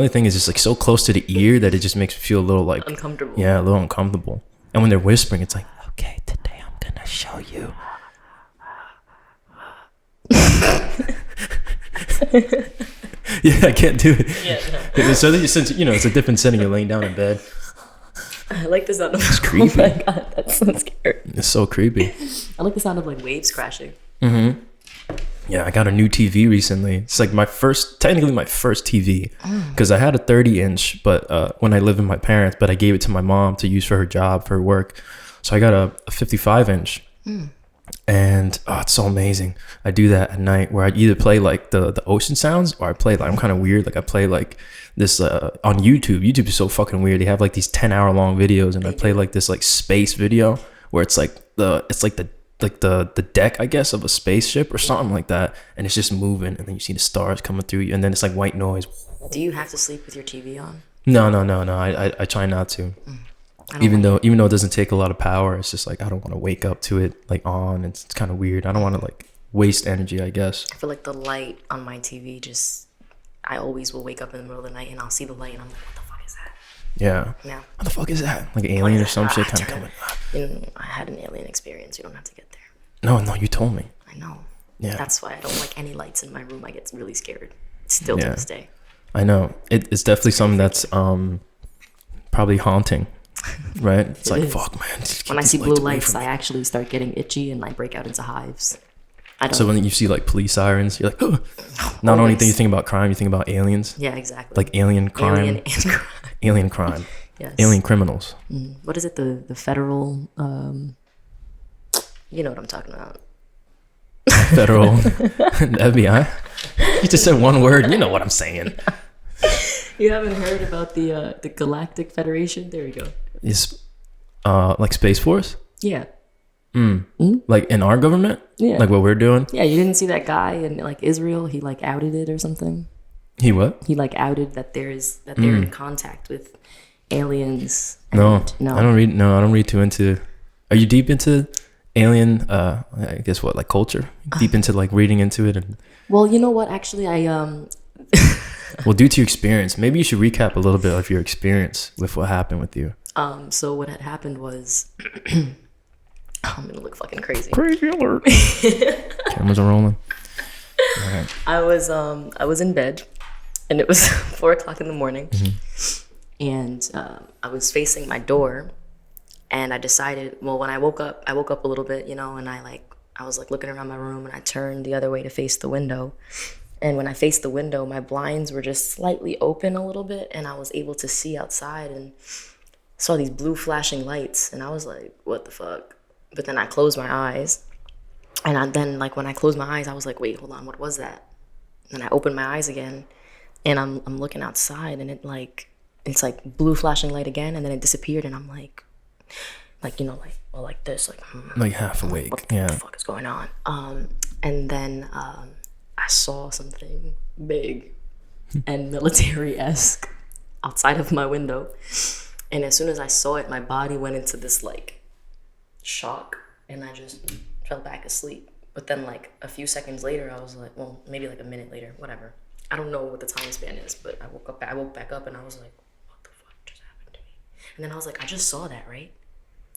thing is just like so close to the ear that it just makes me feel a little like Uncomfortable. Yeah, a little uncomfortable. And when they're whispering, it's like, okay, today I'm gonna show you. Yeah, I can't do it. Yeah, no. So since it's a different setting, you're laying down in bed. I like the sound of. It's creepy. Oh my god, that's so scary. It's so creepy. I like the sound of like waves crashing. Yeah, I got a new TV recently. It's like technically my first TV, because I had a 30-inch, but when I lived with my parents, but I gave it to my mom to use for her job, for her work. So I got a 55-inch, and it's so amazing. I do that at night where I either play like the ocean sounds, or I play like, I'm kind of weird. Like I play like this on YouTube. YouTube is so fucking weird. They have like these 10-hour long videos, and I play like this like space video where it's like the deck, I guess, of a spaceship or something like that, and it's just moving, and then you see the stars coming through you, and then it's like white noise. Do you have to sleep with your TV on? No. I try not to. Even though it doesn't take a lot of power, it's just like I don't want to wake up to it like on. It's kind of weird. I don't want to like waste energy, I guess. I feel like the light on my TV I always will wake up in the middle of the night and I'll see the light and I'm like, what the fuck is that? Yeah. Yeah. What the fuck is that? Like an alien or some shit kind of coming. I had an alien experience. You don't have to get there. No, you told me. I know. Yeah. That's why I don't like any lights in my room. I get really scared. Still to this day. I know. It's definitely something that's probably haunting. Right? It's like, fuck, man. When I see blue lights, I actually start getting itchy and I break out into hives. So when you see like police sirens, you're like, oh. Not only do you think about crime, you think about aliens. Yeah, exactly. Like alien crime. Alien and crime. Alien crime. Yes. Alien criminals. What is it? The federal, you know what I'm talking about. Federal. FBI. You just said one word. You know what I'm saying. You haven't heard about the Galactic Federation? There you go. Is like Space Force? Yeah. Like in our government? Yeah. Like what we're doing? Yeah, you didn't see that guy in like Israel? He like outed it or something. He what? He like outed that they're in contact with aliens. No, no, I don't read too into. Are you deep into alien? I guess what, like culture? Deep into like reading into it and. Well, you know what? Actually, Well, due to your experience, maybe you should recap a little bit of your experience with what happened with you. So what had happened was, I'm gonna look fucking crazy. Crazy alert! Cameras are rolling. All right. I was in bed, and it was 4:00 in the morning, and I was facing my door, and I decided. Well, when I woke up a little bit, and I was like looking around my room, and I turned the other way to face the window, And when I faced the window, my blinds were just slightly open a little bit, and I was able to see outside and saw these blue flashing lights. And I was like, what the fuck? But then I closed my eyes. And then, like, when I closed my eyes, I was like, wait, hold on, what was that? And I opened my eyes again, and I'm looking outside, and it's like blue flashing light again, and then it disappeared, and I'm like, like this, like half awake. What the fuck is going on? And then I saw something big and military-esque outside of my window, and as soon as I saw it, my body went into this like shock, and I just fell back asleep. But then like a few seconds later, I was like, well, maybe like a minute later, whatever. I don't know what the time span is, but I woke back up, and I was like, what the fuck just happened to me? And then I was like, I just saw that, right?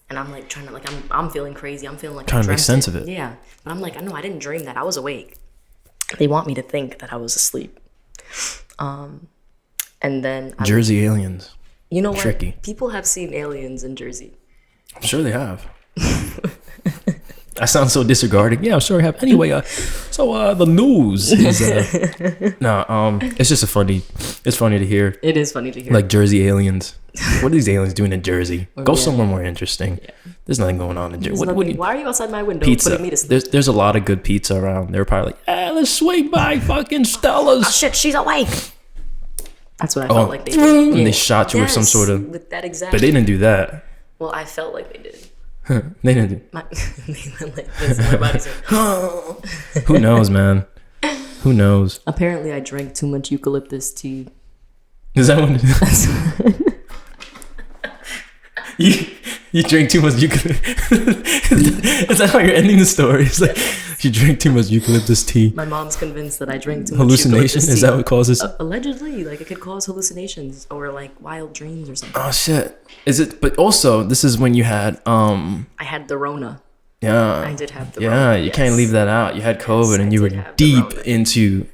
And I'm like trying to, like, I'm feeling crazy. I'm feeling like trying to make sense of it. Yeah. But I'm like, I know I didn't dream that. I was awake. They want me to think that I was asleep. And then Jersey aliens. You know what? Tricky. People have seen aliens in Jersey. I'm sure they have. I sound so disregarding. Yeah, I'm sure I have. Anyway, the news is it's just it's funny to hear. It is funny to hear. Like Jersey aliens. What are these aliens doing in Jersey? Go somewhere more interesting. Yeah. There's nothing going on in Jersey. Why are you outside my window pizza. putting me to sleep? There's a lot of good pizza around. They were probably like, let's swing by fucking Stella's. Oh shit, she's awake. That's what I felt like they did. And they shot you with some sort of. With that exact. But they didn't do that. Well, I felt like they did. They didn't do. They went like this. My body's like. Who knows, man? Who knows? Apparently, I drank too much eucalyptus tea. Is that what it is? You drink too much eucalyptus. Is that how you're ending the story? It's like you drink too much eucalyptus tea. My mom's convinced that I drink too much hallucination. Eucalyptus tea. Is that what causes? Allegedly, like it could cause hallucinations or like wild dreams or something. Oh shit! Is it? But also, this is when you had I had the Rona. Yeah. I did have the Rona. Yeah, you can't leave that out. You had COVID, and you were deep into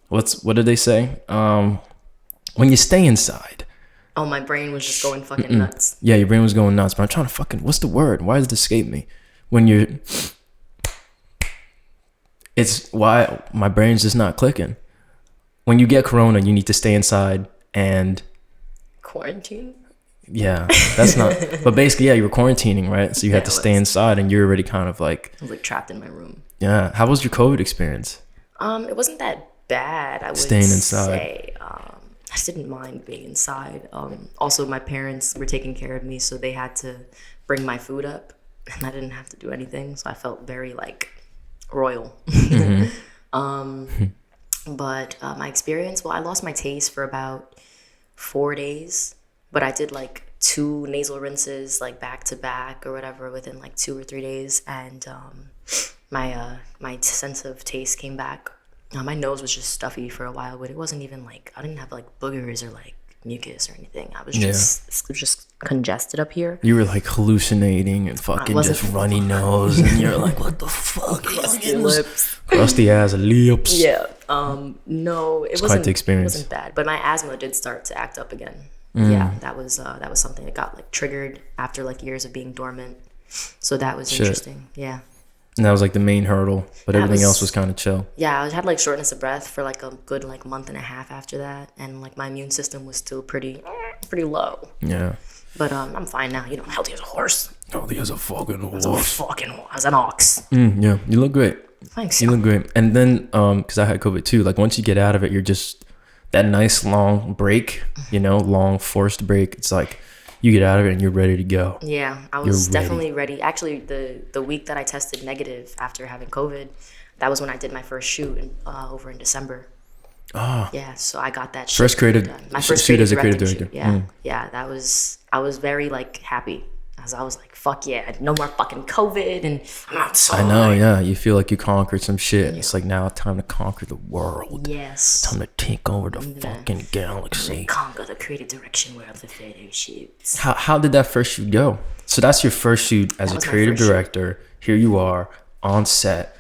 what did they say? When you stay inside. Oh, my brain was just going fucking nuts. Yeah, your brain was going nuts. But I'm trying to what's the word? Why does it escape me? When you're... It's why my brain's just not clicking. When you get corona, you need to stay inside and... Quarantine? Yeah, that's not... But basically, yeah, you were quarantining, right? So you had to stay inside, and you're already kind of like... I was like trapped in my room. Yeah. How was your COVID experience? It wasn't that bad, I would Staying inside. say. I just didn't mind being inside. Also, my parents were taking care of me, so they had to bring my food up, and I didn't have to do anything, so I felt very, like, royal. But my experience, well, I lost my taste for about 4 days, but I did, like, 2 nasal rinses, like, back-to-back or whatever within, like, 2 or 3 days, and my sense of taste came back. My nose was just stuffy for a while, but it wasn't even like, I didn't have like boogers or like mucus or anything. I was just, it was just congested up here. You were like hallucinating and fucking just runny nose, and you're like, what the fuck? Crusty lips. Crusty ass lips. Yeah. No, it wasn't, quite the experience. It wasn't bad, but my asthma did start to act up again. Yeah, that was something that got like triggered after like years of being dormant. So that was interesting. Yeah. And that was like the main hurdle, but everything else was kind of chill. Yeah, I had like shortness of breath for like a good like month and a half after that, and like my immune system was still pretty low. Yeah. But I'm fine now. You know, healthy as a horse. Healthy as a fucking horse. As an ox. Yeah, you look great. Thanks. You look great. And then, because I had COVID too, like once you get out of it, you're just that nice long break, you know, long forced break. It's like you get out of it and you're ready to go. Yeah, I was definitely ready. Actually, the week that I tested negative after having COVID, that was when I did my first shoot over in December. Oh. Yeah, so I got that first creative done. My first shoot as a creative director. Yeah, yeah, I was very like happy. I was like, fuck yeah, no more fucking COVID, and I'm outside. I know, yeah. You feel like you conquered some shit. Yeah. It's like now time to conquer the world. Yes. Time to take over the fucking galaxy. Conquer the creative direction world of photo shoots. How did that first shoot go? So that's your first shoot as a creative director. Here you are on set.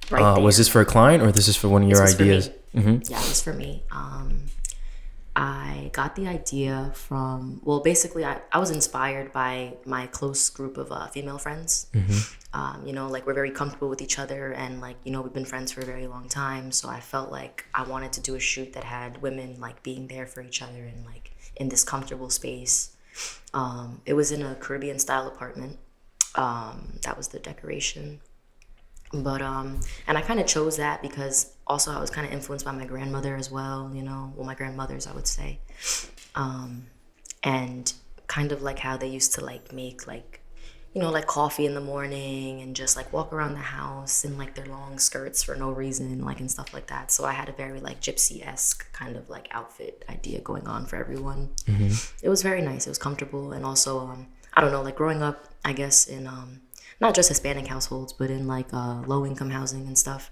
Right was this for a client or this is for one of your ideas? Yeah, it was for me. I got the idea from, well, basically, I was inspired by my close group of female friends. You know, like we're very comfortable with each other, and like, you know, we've been friends for a very long time. So I felt like I wanted to do a shoot that had women like being there for each other and like in this comfortable space. It was in a Caribbean style apartment. That was the decoration. But and I kind of chose that because also I was kind of influenced by my grandmother as well, you know, well, my grandmothers, I would say. And kind of like how they used to like make like, you know, like coffee in the morning and just like walk around the house in like their long skirts for no reason, like and stuff like that. So I had a very like gypsy-esque kind of like outfit idea going on for everyone. It was very nice. It was comfortable. And also, I don't know, like growing up, I guess in not just Hispanic households, but in like low income housing and stuff,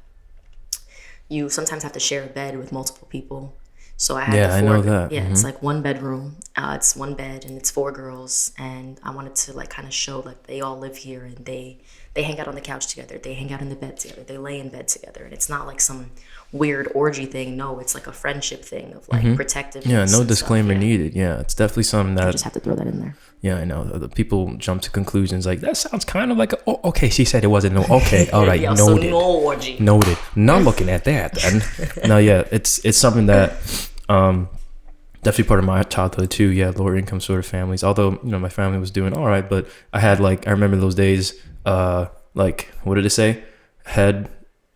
you sometimes have to share a bed with multiple people. So I had I know that. Yeah, it's like one bedroom. It's one bed and it's 4 girls. And I wanted to like kind of show like they all live here and they hang out on the couch together. They hang out in the bed together. They lay in bed together. And it's not like some weird orgy thing. No, it's like a friendship thing of like protectiveness. Yeah, no disclaimer needed. Yeah, it's definitely something that I just have to throw that in there. Yeah, I know. The people jump to conclusions like, that sounds kind of like, okay, she said it wasn't no, okay, all right, Yeah, noted. so no orgy. Noted. Not looking at that then. No, yeah, it's something that definitely part of my childhood too. Yeah, lower income sort of families. Although, you know, my family was doing all right, but I had like, I remember those days, like, what did it say? Head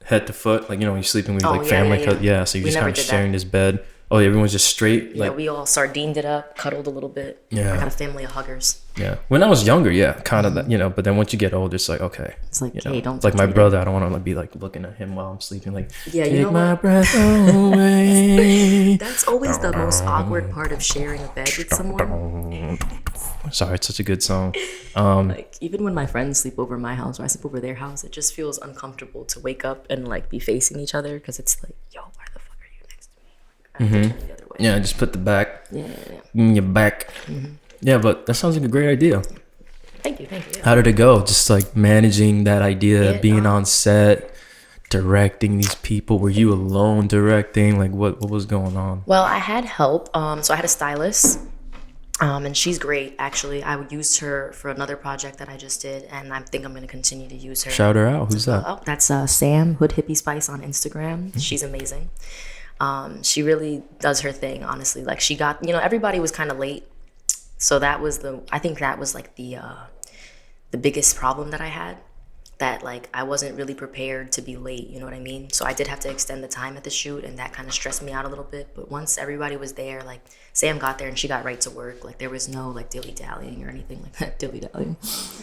to foot. Like, you know, when you're sleeping with like family. Yeah, so you're just kind of sharing this bed. Oh, yeah, everyone's just straight. Yeah, like, we all sardined it up, cuddled a little bit. Yeah. I got a family of huggers. Yeah. When I was younger, yeah, kind of that, you know, but then once you get older, it's like, okay. It's like, you hey, know, don't like my touch me. brother, I don't want to like be like looking at him while I'm sleeping, like, Yeah, take you know my what? breath away. That's always the most awkward part of sharing a bed with someone. Sorry, it's such a good song. Like, even when my friends sleep over my house or I sleep over their house, it just feels uncomfortable to wake up and like be facing each other because it's like, yo, why the fuck are you next to me? Like, I have to turn the other way. Yeah, just put the back Yeah. in your back. Yeah, but that sounds like a great idea. Thank you. Yeah. How did it go? Just like managing that idea, being on set, directing these people. Were you alone directing? Like, what was going on? Well, I had help. So I had a stylist. And she's great, actually. I used her for another project that I just did, and I think I'm going to continue to use her. Shout her out. Who's that? Oh, that's Sam, Hood Hippie Spice on Instagram. She's amazing. She really does her thing, honestly. Like, she got, you know, everybody was kind of late. So I think that was like the biggest problem that I had. That like I wasn't really prepared to be late, you know what I mean? So I did have to extend the time at the shoot, and that kind of stressed me out a little bit. But once everybody was there, like Sam got there and she got right to work. Like there was no like dilly-dallying or anything like that. Dilly-dallying.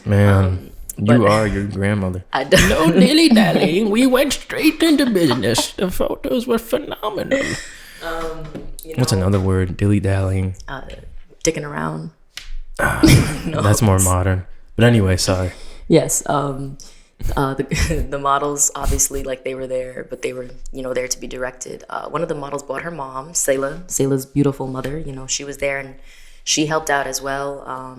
Man, you are your grandmother. I don't No dilly-dallying. We went straight into business. The photos were phenomenal. you know, What's another word? Dilly-dallying. dicking around. No. That's more modern. But anyway, sorry. Yes. The models, obviously, like they were there, but they were, you know, there to be directed. One of the models brought her mom, Sayla's beautiful mother. You know, she was there and she helped out as well.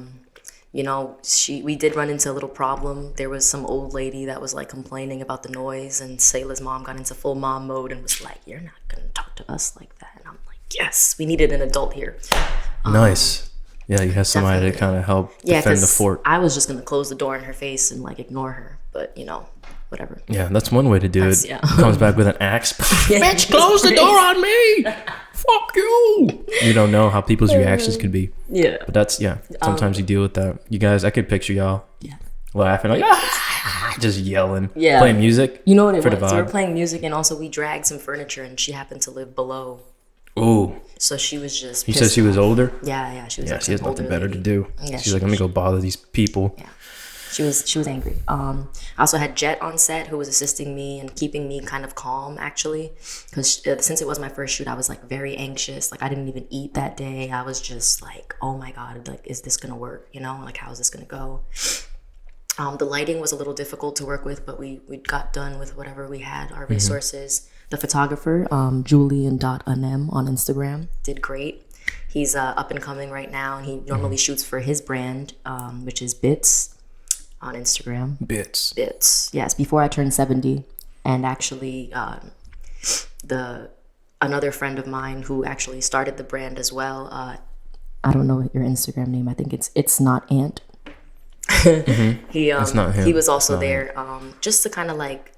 You know, we did run into a little problem. There was some old lady that was like complaining about the noise, and Sayla's mom got into full mom mode and was like, "You're not gonna talk to us like that." And I'm like, "Yes, we needed an adult here." Nice. Yeah, you had somebody definitely. to kind of help defend the fort. I was just gonna close the door in her face and like ignore her, but you know, whatever. Yeah, that's one way to do it. Yeah. Comes back with an axe. Bitch, close the door on me. Fuck you. You don't know how people's reactions could be. Yeah. But that's, sometimes you deal with that. You guys, I could picture y'all laughing, like, just yelling. Yeah. Playing music. You know what it for was? the We were vibe. playing music, and also we dragged some furniture, and she happened to live below. Ooh. So she was just You said she was older? Yeah, she was Yeah, like she has some nothing older better lady. to do. Yeah, She's like, let me go bother these people. Yeah. She was angry. I also had Jet on set who was assisting me and keeping me kind of calm, actually, because since it was my first shoot, I was like very anxious. Like I didn't even eat that day. I was just like, oh my God, like, is this gonna work? You know, like how is this gonna go? The lighting was a little difficult to work with, but we got done with whatever we had, our resources. The photographer, Julian.anem on Instagram, did great. He's up and coming right now, and he normally shoots for his brand, which is Bits on Instagram. Bits. Yes, before I turned 70. And actually, another friend of mine who actually started the brand as well. I don't know your Instagram name. I think it's not Ant. It's not him. He was also there, just to kind of like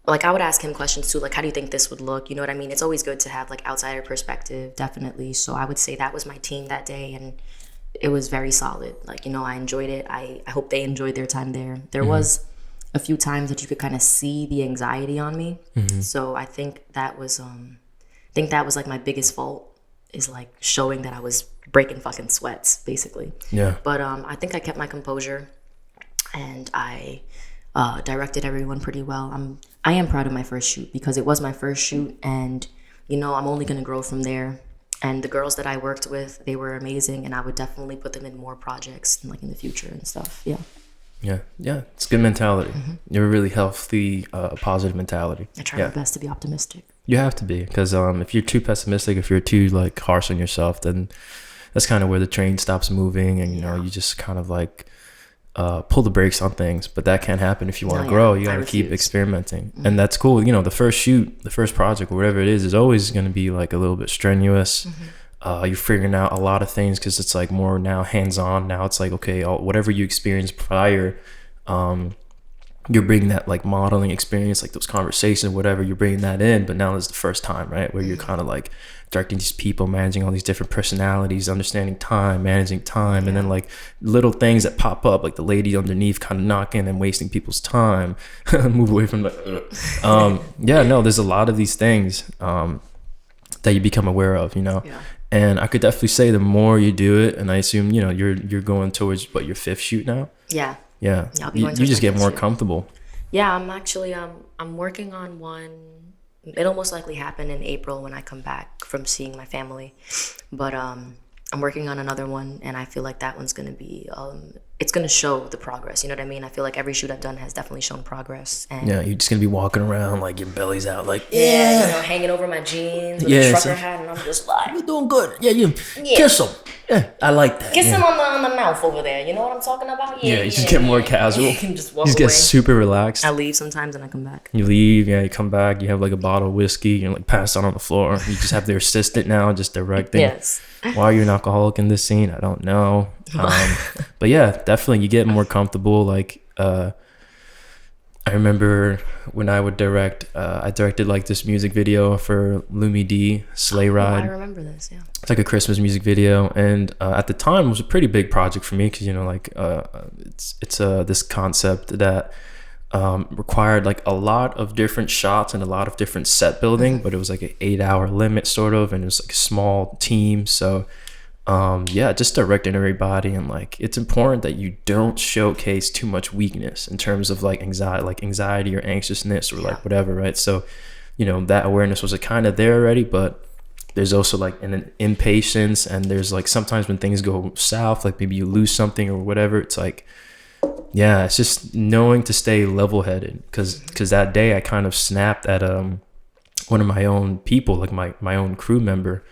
I would ask him questions too, like how do you think this would look? You know what I mean? It's always good to have like outsider perspective, definitely. So I would say that was my team that day, and it was very solid. Like, you know, I enjoyed it. I hope they enjoyed their time there. There was a few times that you could kind of see the anxiety on me. So I think that was like my biggest fault, is like showing that I was breaking fucking sweats, basically. Yeah. But I think I kept my composure, and I directed everyone pretty well. I am proud of my first shoot, because it was my first shoot, and you know, I'm only gonna grow from there. And the girls that I worked with, they were amazing, and I would definitely put them in more projects like in the future and stuff. Yeah. It's good mentality. You're a really healthy, positive mentality. I try my best to be optimistic. You have to be, because if you're too pessimistic, if you're too like harsh on yourself, then that's kind of where the train stops moving, and you know, you just kind of like pull the brakes on things. But that can't happen if you want to grow. You got to keep experimenting, and that's cool. You know, the first shoot, the first project, or whatever it is always going to be like a little bit strenuous. You're figuring out a lot of things, because it's like more now hands-on. Now it's like, okay, whatever you experienced prior, you're bringing that like modeling experience, like those conversations, whatever, you're bringing that in. But now it's the first time, right, where you're kind of like directing these people, managing all these different personalities, understanding time, managing time, and then like little things that pop up, like the lady underneath kind of knocking and wasting people's time. Move away from that. There's a lot of these things that you become aware of, you know. And I could definitely say the more you do it, and I assume, you know, you're going towards your 5th shoot now. Yeah, you just get more comfortable. Yeah, I'm actually I'm working on one. It'll most likely happen in April when I come back from seeing my family, but I'm working on another one, and I feel like that one's gonna be it's gonna show the progress. You know what I mean? I feel like every shoot I've done has definitely shown progress. And you're just gonna be walking around like your belly's out, like you know, hanging over my jeans with a trucker hat, and I'm just like, you're doing good. Kiss him. Yeah, I like that. Kiss him on the mouth over there. You know what I'm talking about? You just get more casual. You can just walk away. Get super relaxed. I leave sometimes and I come back. You leave, you come back. You have like a bottle of whiskey. You're like passed out on the floor. You just have their assistant now, just directing. Yes. Why are you an alcoholic in this scene? I don't know. But yeah, definitely you get more comfortable. Like I remember when I would direct, I directed like this music video for Lumi D, Sleigh Ride. I remember this, yeah. It's like a Christmas music video, and at the time it was a pretty big project for me, because you know, like it's this concept that required like a lot of different shots and a lot of different set building, but it was like an 8-hour limit sort of, and it was like a small team. So just directing everybody, and like it's important that you don't showcase too much weakness in terms of like anxiety or anxiousness or like whatever, right? So you know, that awareness was kind of there already, but there's also like an impatience, and there's like sometimes when things go south, like maybe you lose something or whatever, it's like it's just knowing to stay level-headed, because that day I kind of snapped at one of my own people, like my own crew member,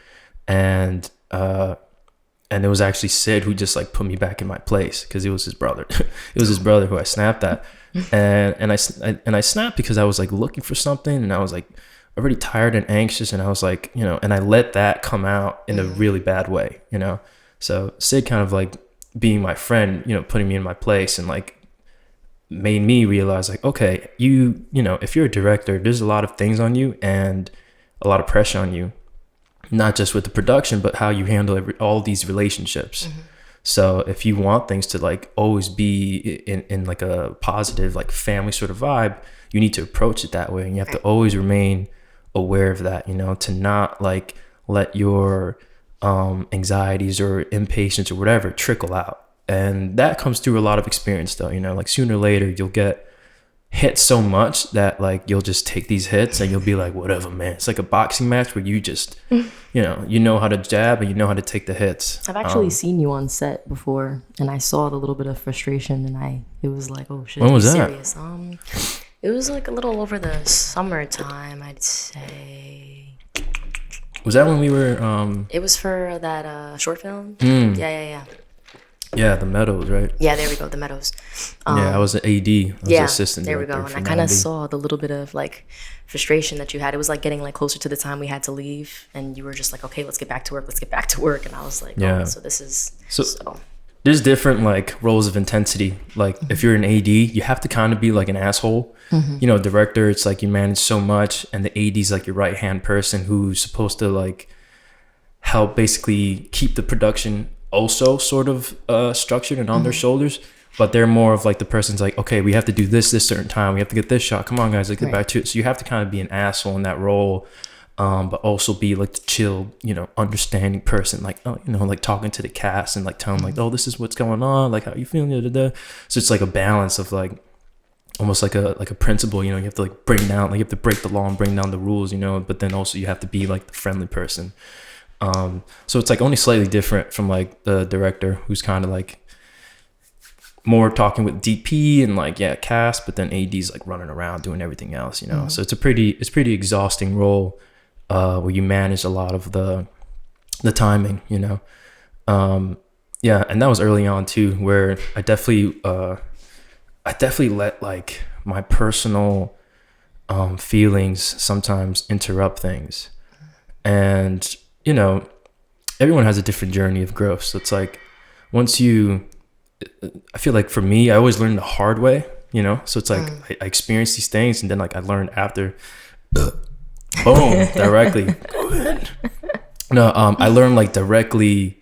and it was actually Sid who just like put me back in my place, because it was his brother. It was his brother who I snapped at, and I snapped because I was like looking for something, and I was like already tired and anxious, and I was like, you know, and I let that come out in a really bad way, you know. So Sid kind of like being my friend, you know, putting me in my place, and like made me realize like, okay, you know, if you're a director, there's a lot of things on you and a lot of pressure on you, not just with the production, but how you handle all these relationships. So if you want things to like always be in like a positive like family sort of vibe, you need to approach it that way, and you have to always remain aware of that, you know, to not like let your anxieties or impatience or whatever trickle out. And that comes through a lot of experience though, you know, like sooner or later you'll get hit so much that like you'll just take these hits and you'll be like, whatever, man. It's like a boxing match where you just you know how to jab and you know how to take the hits. I've actually seen you on set before, and I saw the little bit of frustration, and it was like, oh shit, when was that? Serious. It was like a little over the summertime, I'd say. Was that when we were It was for that short film. Mm. Yeah. Yeah, the Meadows, right? Yeah, there we go, the Meadows. Yeah, I was an AD. I was Yeah, assistant there we go. director And for I kind of 90. saw the little bit of like frustration that you had. It was like getting like closer to the time we had to leave, and you were just like, okay, let's get back to work. Let's get back to work. And I was like, Yeah. oh, so this is So there's different like roles of intensity. Like if you're an AD, you have to kind of be like an asshole. You know, director, it's like you manage so much, and the AD is like your right hand person who's supposed to like help basically keep the production also sort of structured and on their shoulders. But they're more of like the person's like, okay, we have to do this certain time. We have to get this shot. Come on, guys, let's get back to it. So you have to kind of be an asshole in that role, but also be like the chill, you know, understanding person. Like, oh, you know, like talking to the cast and like telling them like, oh, this is what's going on. Like, how you feeling? Da, da, da. So it's like a balance of like almost like a principle. You know, you have to like bring down, like you have to break the law and bring down the rules. You know, but then also you have to be like the friendly person. So it's like only slightly different from like the director who's kind of like more talking with DP and like cast, but then AD's like running around doing everything else, you know. So it's pretty exhausting role where you manage a lot of the timing, you know. Yeah, and that was early on too, where I definitely let like my personal feelings sometimes interrupt things, and you know, everyone has a different journey of growth. So it's like I feel like for me, I always learned the hard way, you know? So it's like I experienced these things, and then like I learned after, boom, directly. No, I learned like directly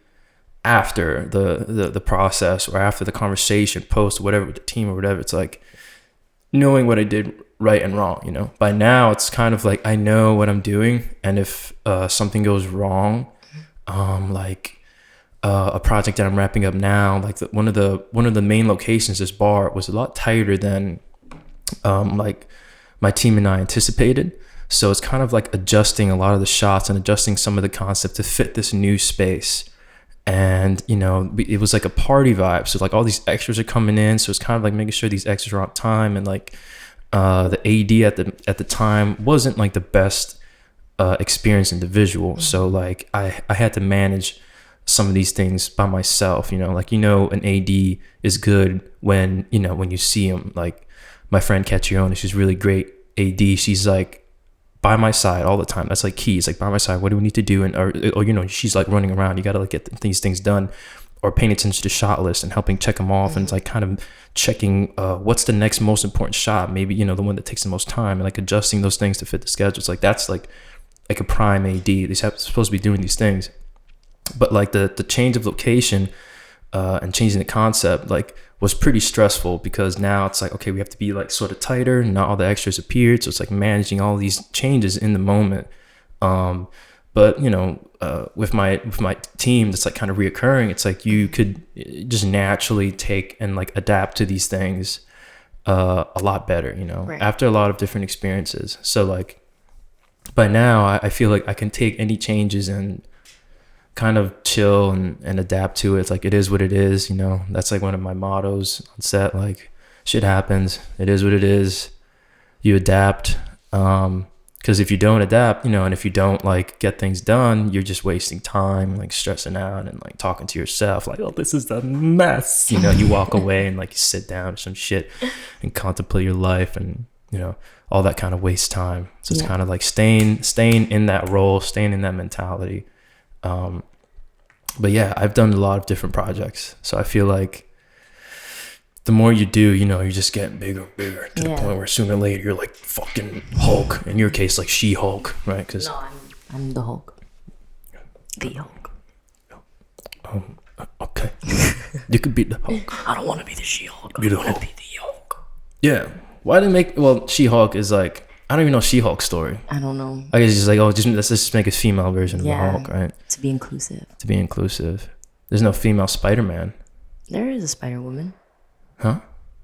after the process or after the conversation, post, whatever, with the team or whatever. It's like knowing what I did right and wrong, you know? By now, it's kind of like I know what I'm doing, and if something goes wrong, like a project that I'm wrapping up now, like one of the main locations, this bar was a lot tighter than like my team and I anticipated. So it's kind of like adjusting a lot of the shots and adjusting some of the concept to fit this new space. And you know, it was like a party vibe. So like all these extras are coming in, so it's kind of like making sure these extras are on time. And like the AD at the time wasn't like the best experienced individual. So like I had to manage some of these things by myself, you know, like, you know, an AD is good when, you know, when you see him. Like my friend Catriona, she's really great AD. She's like by my side all the time. That's like key. It's like by my side. What do we need to do? And or you know, she's like running around. You got to like get these things done, or paying attention to the shot list and helping check them off. And it's like kind of checking what's the next most important shot. Maybe, you know, the one that takes the most time, and like adjusting those things to fit the schedule. It's like that's like a prime AD. They're supposed to be doing these things. But like the change of location and changing the concept like was pretty stressful, because now it's like, okay, we have to be like sort of tighter, and not all the extras appeared, so it's like managing all these changes in the moment. But you know, with my team that's like kind of reoccurring, it's like you could just naturally take and like adapt to these things a lot better, you know, after a lot of different experiences. So like by now I feel like I can take any changes and kind of chill and adapt to it. It's like, it is what it is, you know. That's like one of my mottos on set. Like, shit happens, it is what it is, you adapt. Because if you don't adapt, you know, and if you don't like get things done, you're just wasting time, like stressing out and like talking to yourself like, oh, this is a mess, you know. You walk away and like you sit down or some shit and contemplate your life, and you know, all that kind of wastes time. So it's kind of like staying in that role, staying in that mentality. But yeah, I've done a lot of different projects, so I feel like the more you do, you know, you're just getting bigger and bigger to the point where sooner or later you're like fucking Hulk. In your case, like She-Hulk, right? Cause no, I'm the Hulk. The Hulk. Okay. You could be the Hulk. I don't want to be the She-Hulk. You're the I want Hulk. to be the Hulk. Yeah. Why did they make? She-Hulk is like, I don't even know She-Hulk's story. I don't know. I guess it's just like, let's just make a female version of the Hulk, right? To be inclusive. To be inclusive. There's no female Spider-Man. There is a Spider-Woman. Huh?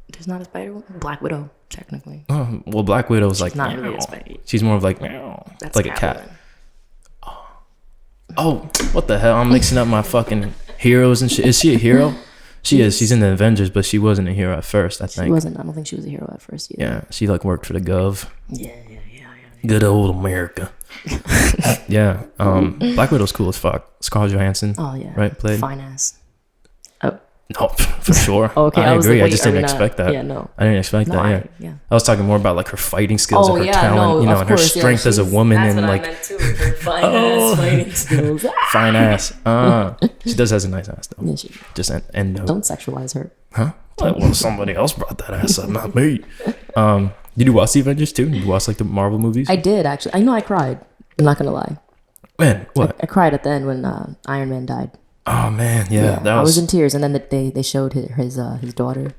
There's not a Spider-Woman? Black Widow, technically. Oh, well, Black Widow's like, not really a Spider. She's more of like, meow. That's like a cat. Oh, what the hell? I'm mixing up my fucking heroes and shit. Is she a hero? She is. She's in the Avengers, but she wasn't a hero at first, I think. She wasn't. I don't think she was a hero at first either. Yeah, she like worked for the Gov. Yeah. Good old America. Yeah. Black Widow's cool as fuck. Scarlett Johansson. Oh yeah. Right, played. Fine ass. Oh, No, for sure. Okay, I was agree. like, I just wait, didn't are we expect that. Yeah, no. I didn't expect No, that. Yeah. I was talking more about like her fighting skills, Oh, and her yeah, talent, no, you know, of and her course, yeah, strength as a woman, That's and what like I meant too. Her fine ass fighting skills. fine ass. She does has a nice ass though. Yeah, she, Just end note. don't sexualize her. Huh? Well, somebody else brought that ass up, not me. Did you watch the Avengers too? Did you watch like the Marvel movies? I did actually. I know I cried. I'm not gonna lie. Man, what? I cried at the end when Iron Man died. Oh man, yeah. I was in tears, and then they showed his daughter.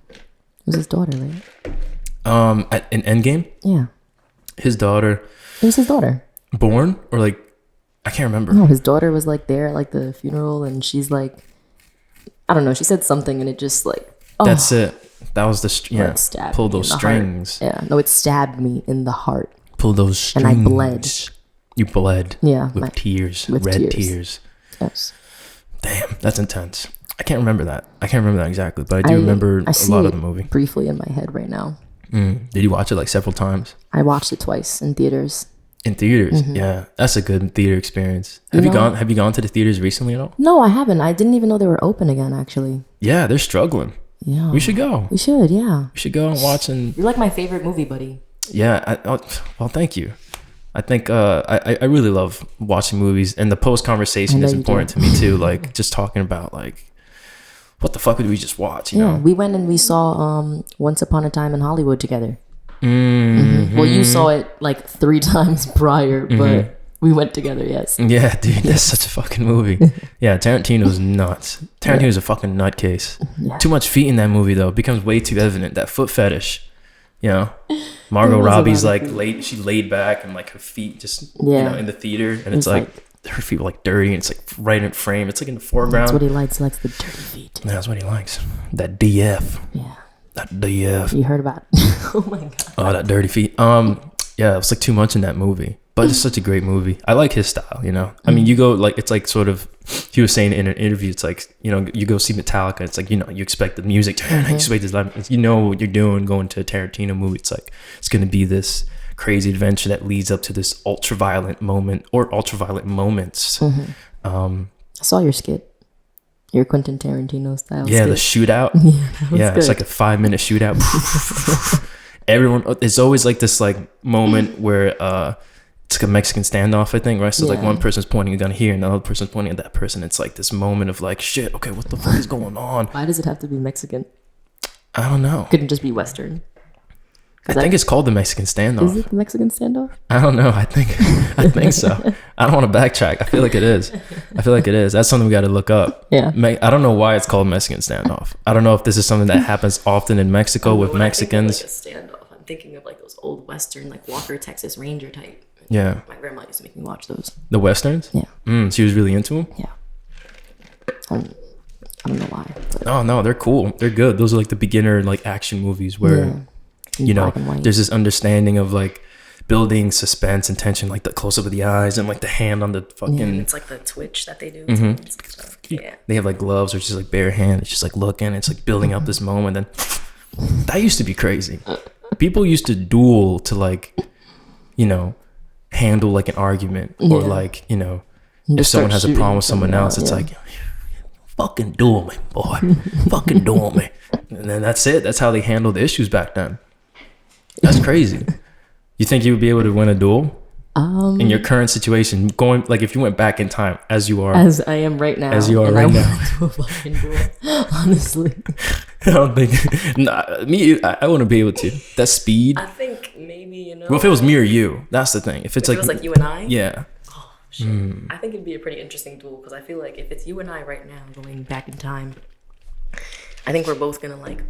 It was his daughter, right? In Endgame. Yeah. His daughter. It was his daughter. Born or like, I can't remember. No, his daughter was like there at like the funeral, and she's like, I don't know. She said something, and it just like. Oh, That's it. That was the pull those strings. Heart. Yeah, no, it stabbed me in the heart. Pull those strings. And I bled. You bled. Yeah, with tears, with red tears. Yes. Damn, that's intense. I can't remember that. I can't remember that exactly, but I do remember a lot of the movie. Briefly in my head right now. Did you watch it like several times? I watched it twice in theaters. In theaters, yeah, that's a good theater experience. Have you gone to the theaters recently at all? No, I haven't. I didn't even know they were open again. Actually. Yeah, they're struggling. Yeah, we should go. We should, yeah. We should go and watch. And you're like my favorite movie buddy. Yeah, well, thank you. I think I really love watching movies, and the post conversation is important to me too. Like just talking about like what the fuck did we just watch? You know? We went and we saw Once Upon a Time in Hollywood together. Well, you saw it like 3 times prior, but we went together. Yes. Yeah, dude, that's such a fucking movie. Yeah, Tarantino's nuts. Tarantino's a fucking nutcase. Yeah. Too much feet in that movie though. It becomes way too evident. That foot fetish. You know, Margot Robbie's like she laid back and like her feet just you know in the theater, and it's like her feet were like dirty, and it's like right in frame. It's like in the foreground. That's what he likes. He likes the dirty feet. Yeah, that's what he likes. That DF. Yeah. That DF. You heard about? Oh my god. Oh, that dirty feet. Yeah, it was like too much in that movie, but it's such a great movie. I like his style. You know, I mean, you go like it's like sort of. He was saying in an interview, it's like, you know, you go see Metallica. It's like, you know, you expect the music to, you expect this, you know what you're doing going to a Tarantino movie. It's like, it's going to be this crazy adventure that leads up to this ultra-violent moment or ultra-violent moments. I saw your skit, your Quentin Tarantino style skit. The shootout. Yeah, it's like a 5-minute shootout. Everyone, it's always like this like moment where, it's like a Mexican standoff, I think, right? So like one person's pointing a gun here and the other person's pointing at that person. It's like this moment of like, shit, okay, what the fuck is going on? Why does it have to be Mexican? I don't know. Couldn't just be Western. I think it's called the Mexican standoff. Is it the Mexican standoff? I don't know. I think so. I don't want to backtrack. I feel like it is. That's something we got to look up. Yeah. I don't know why it's called Mexican standoff. I don't know if this is something that happens often in Mexico with Mexicans. I think of like a standoff, I'm thinking of like those old Western, like Walker, Texas Ranger type. Yeah. My grandma used to make me watch those. The Westerns? Yeah. She was really into them? Yeah. I don't know why. But. Oh, no, they're cool. They're good. Those are like the beginner like action movies where, you know, there's this understanding of like building suspense and tension, like the close up of the eyes and like the hand on the fucking. Yeah. It's like the twitch that they do. Yeah. They have like gloves or just like bare hand. It's just like looking. It's like building up this moment. Then that used to be crazy. People used to duel to like, you know, handle like an argument or like, you know, if someone has a problem with someone else, it's like, fucking duel me, boy. Fucking duel me. And then that's it. That's how they handled the issues back then. That's crazy. You think you would be able to win a duel? In your current situation, going like if you went back in time as you are, as I am right now, as you are right now, to a fucking duel, honestly, I don't think I wouldn't be able to. That speed. I think maybe, you know. Well, if it was me or you, that's the thing. If it was like you and I, yeah. Oh shit! I think it'd be a pretty interesting duel because I feel like if it's you and I right now going back in time, I think we're both gonna like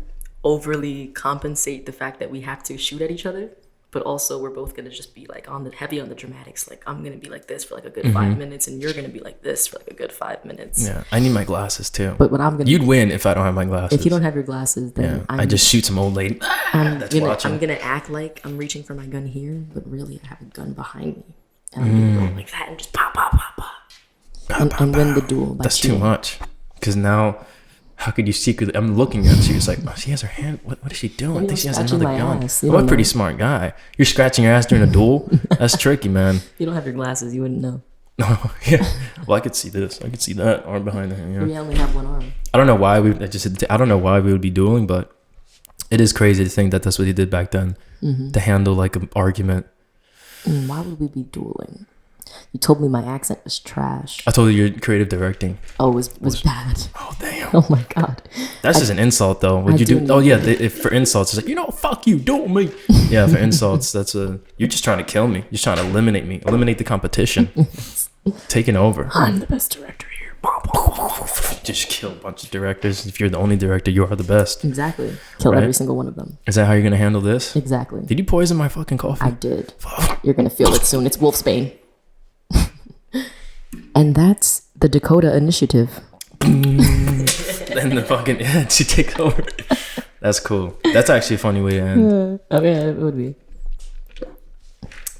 overly compensate the fact that we have to shoot at each other. But also we're both gonna just be like heavy on the dramatics. Like I'm gonna be like this for like a good 5 minutes, and you're gonna be like this for like a good 5 minutes. Yeah, I need my glasses too. But what I'm gonna you'd win if I don't have my glasses. If you don't have your glasses, then I just shoot some old lady. I'm gonna act like I'm reaching for my gun here, but really I have a gun behind me, and I'm gonna go like that and just pop, pop, pop, pop, and win the duel. That's too much. Because now. How could you secretly? I'm looking at you. It's like, oh, she has her hand. What is she doing? I think she has another gun. I'm a pretty smart guy. You're scratching your ass during a duel. That's tricky, man. If you don't have your glasses, you wouldn't know. Oh, yeah. Well, I could see this. I could see that arm behind the hand. Yeah. We only have one arm. I don't know why I don't know why we would be dueling, but it is crazy to think that that's what he did back then to handle like an argument. Why would we be dueling? You told me my accent was trash. I told you you're creative directing. Oh, it was bad. Oh, damn. Oh my God. That's just an insult, though. Would you do? Oh, yeah. If for insults, it's like, fuck you, do me. Yeah, for insults, you're just trying to kill me. You're just trying to eliminate the competition. Taking over. I'm the best director here. Just kill a bunch of directors. If you're the only director, you are the best. Exactly. Kill every single one of them. Is that how you're going to handle this? Exactly. Did you poison my fucking coffee? I did. You're going to feel it soon. It's Wolfsbane. And that's the Dakota Initiative. And the fucking she takes over. That's cool. That's actually a funny way to end. Oh yeah, it would be.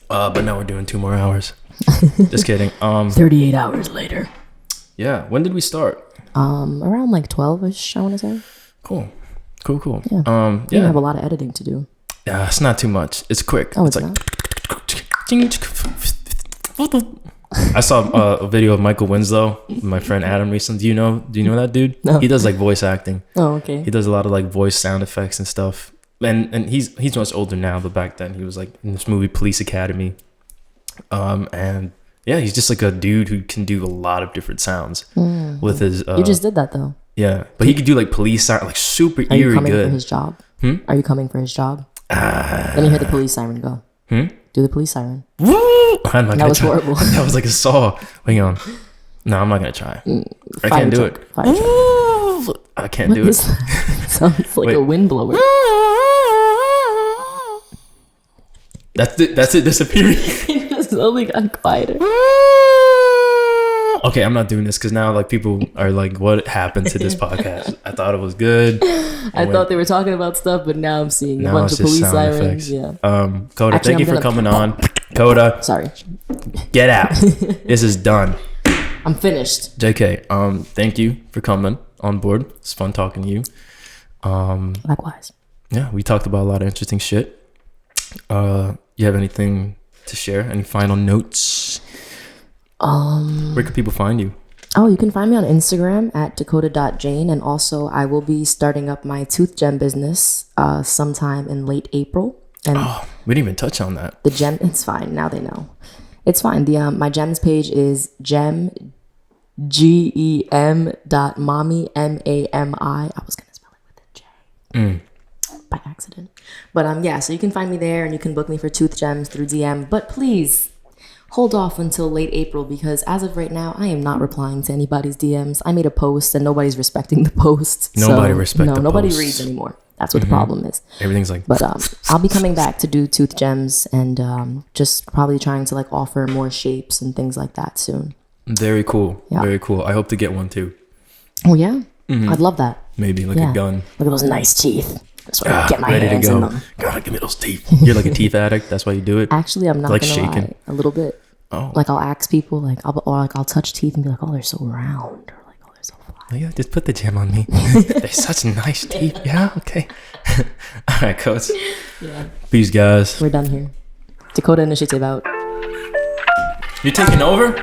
But now we're doing 2 more hours. Just kidding. 38 hours later. Yeah. When did we start? Around like 12ish, I want to say. Cool. Yeah. You have a lot of editing to do. Yeah, it's not too much. It's quick. Oh, it's like not? I saw a video of Michael Winslow, my friend Adam, recently. Do you know that dude? No. He does like voice acting. Oh, okay. He does a lot of like voice sound effects and stuff. And he's much older now, but back then he was like in this movie Police Academy. And yeah, he's just like a dude who can do a lot of different sounds with his. You just did that though. Yeah, but he could do like police sound, like super Are you eerie coming good. for his job? Are you coming for his job? Let me hear the police siren go. Do the police siren. Woo! That was horrible. That was like a saw. Hang on. No, I'm not gonna try. I can't do it. I can't do it. Sounds like a wind blower. That's it disappearing. It just slowly got quieter. Okay, I'm not doing this because now like people are like, what happened to this podcast? I thought it was good. I thought they were talking about stuff, but now I'm seeing a Now bunch it's of just police sound sirens. effects. Yeah. Coda, Actually, thank you for coming on. Coda, Sorry. get out. This is done. I'm finished. JK, thank you for coming on board. It's fun talking to you. Likewise. Yeah, we talked about a lot of interesting shit. You have anything to share? Any final notes? Where can people find you? Oh, you can find me on Instagram at Dakota.Jane. And also, I will be starting up my tooth gem business sometime in late April. And we didn't even touch on that. the gem, it's fine. Now they know. It's fine. The my gems page is gem, GEM.mommy, MAMI. I was going to spell it with a J. By accident. But yeah, so you can find me there and you can book me for tooth gems through DM. But please hold off until late April because as of right now, I am not replying to anybody's DMs. I made a post and nobody's respecting the post. Nobody respects the nobody posts. reads anymore. That's what the problem is. Everything's like... But I'll be coming back to do tooth gems and just probably trying to like offer more shapes and things like that soon. Very cool. Yeah. Very cool. I hope to get one too. Oh yeah? I'd love that. Maybe like a gun. Look at those nice teeth. That's why I get my ready hands to in go. them. God, give me those teeth. You're like a teeth addict. That's why you do it. Actually, I'm not Like gonna shaking. lie. A little bit. Oh. Like I'll ask people, I'll touch teeth and be like, oh, they're so round, or like, oh, they're so flat. Oh, yeah, just put the gem on me. They're such nice teeth. Yeah, okay. All right, coach. Yeah. Peace, guys. We're done here. Dakota Initiative out. You taking over?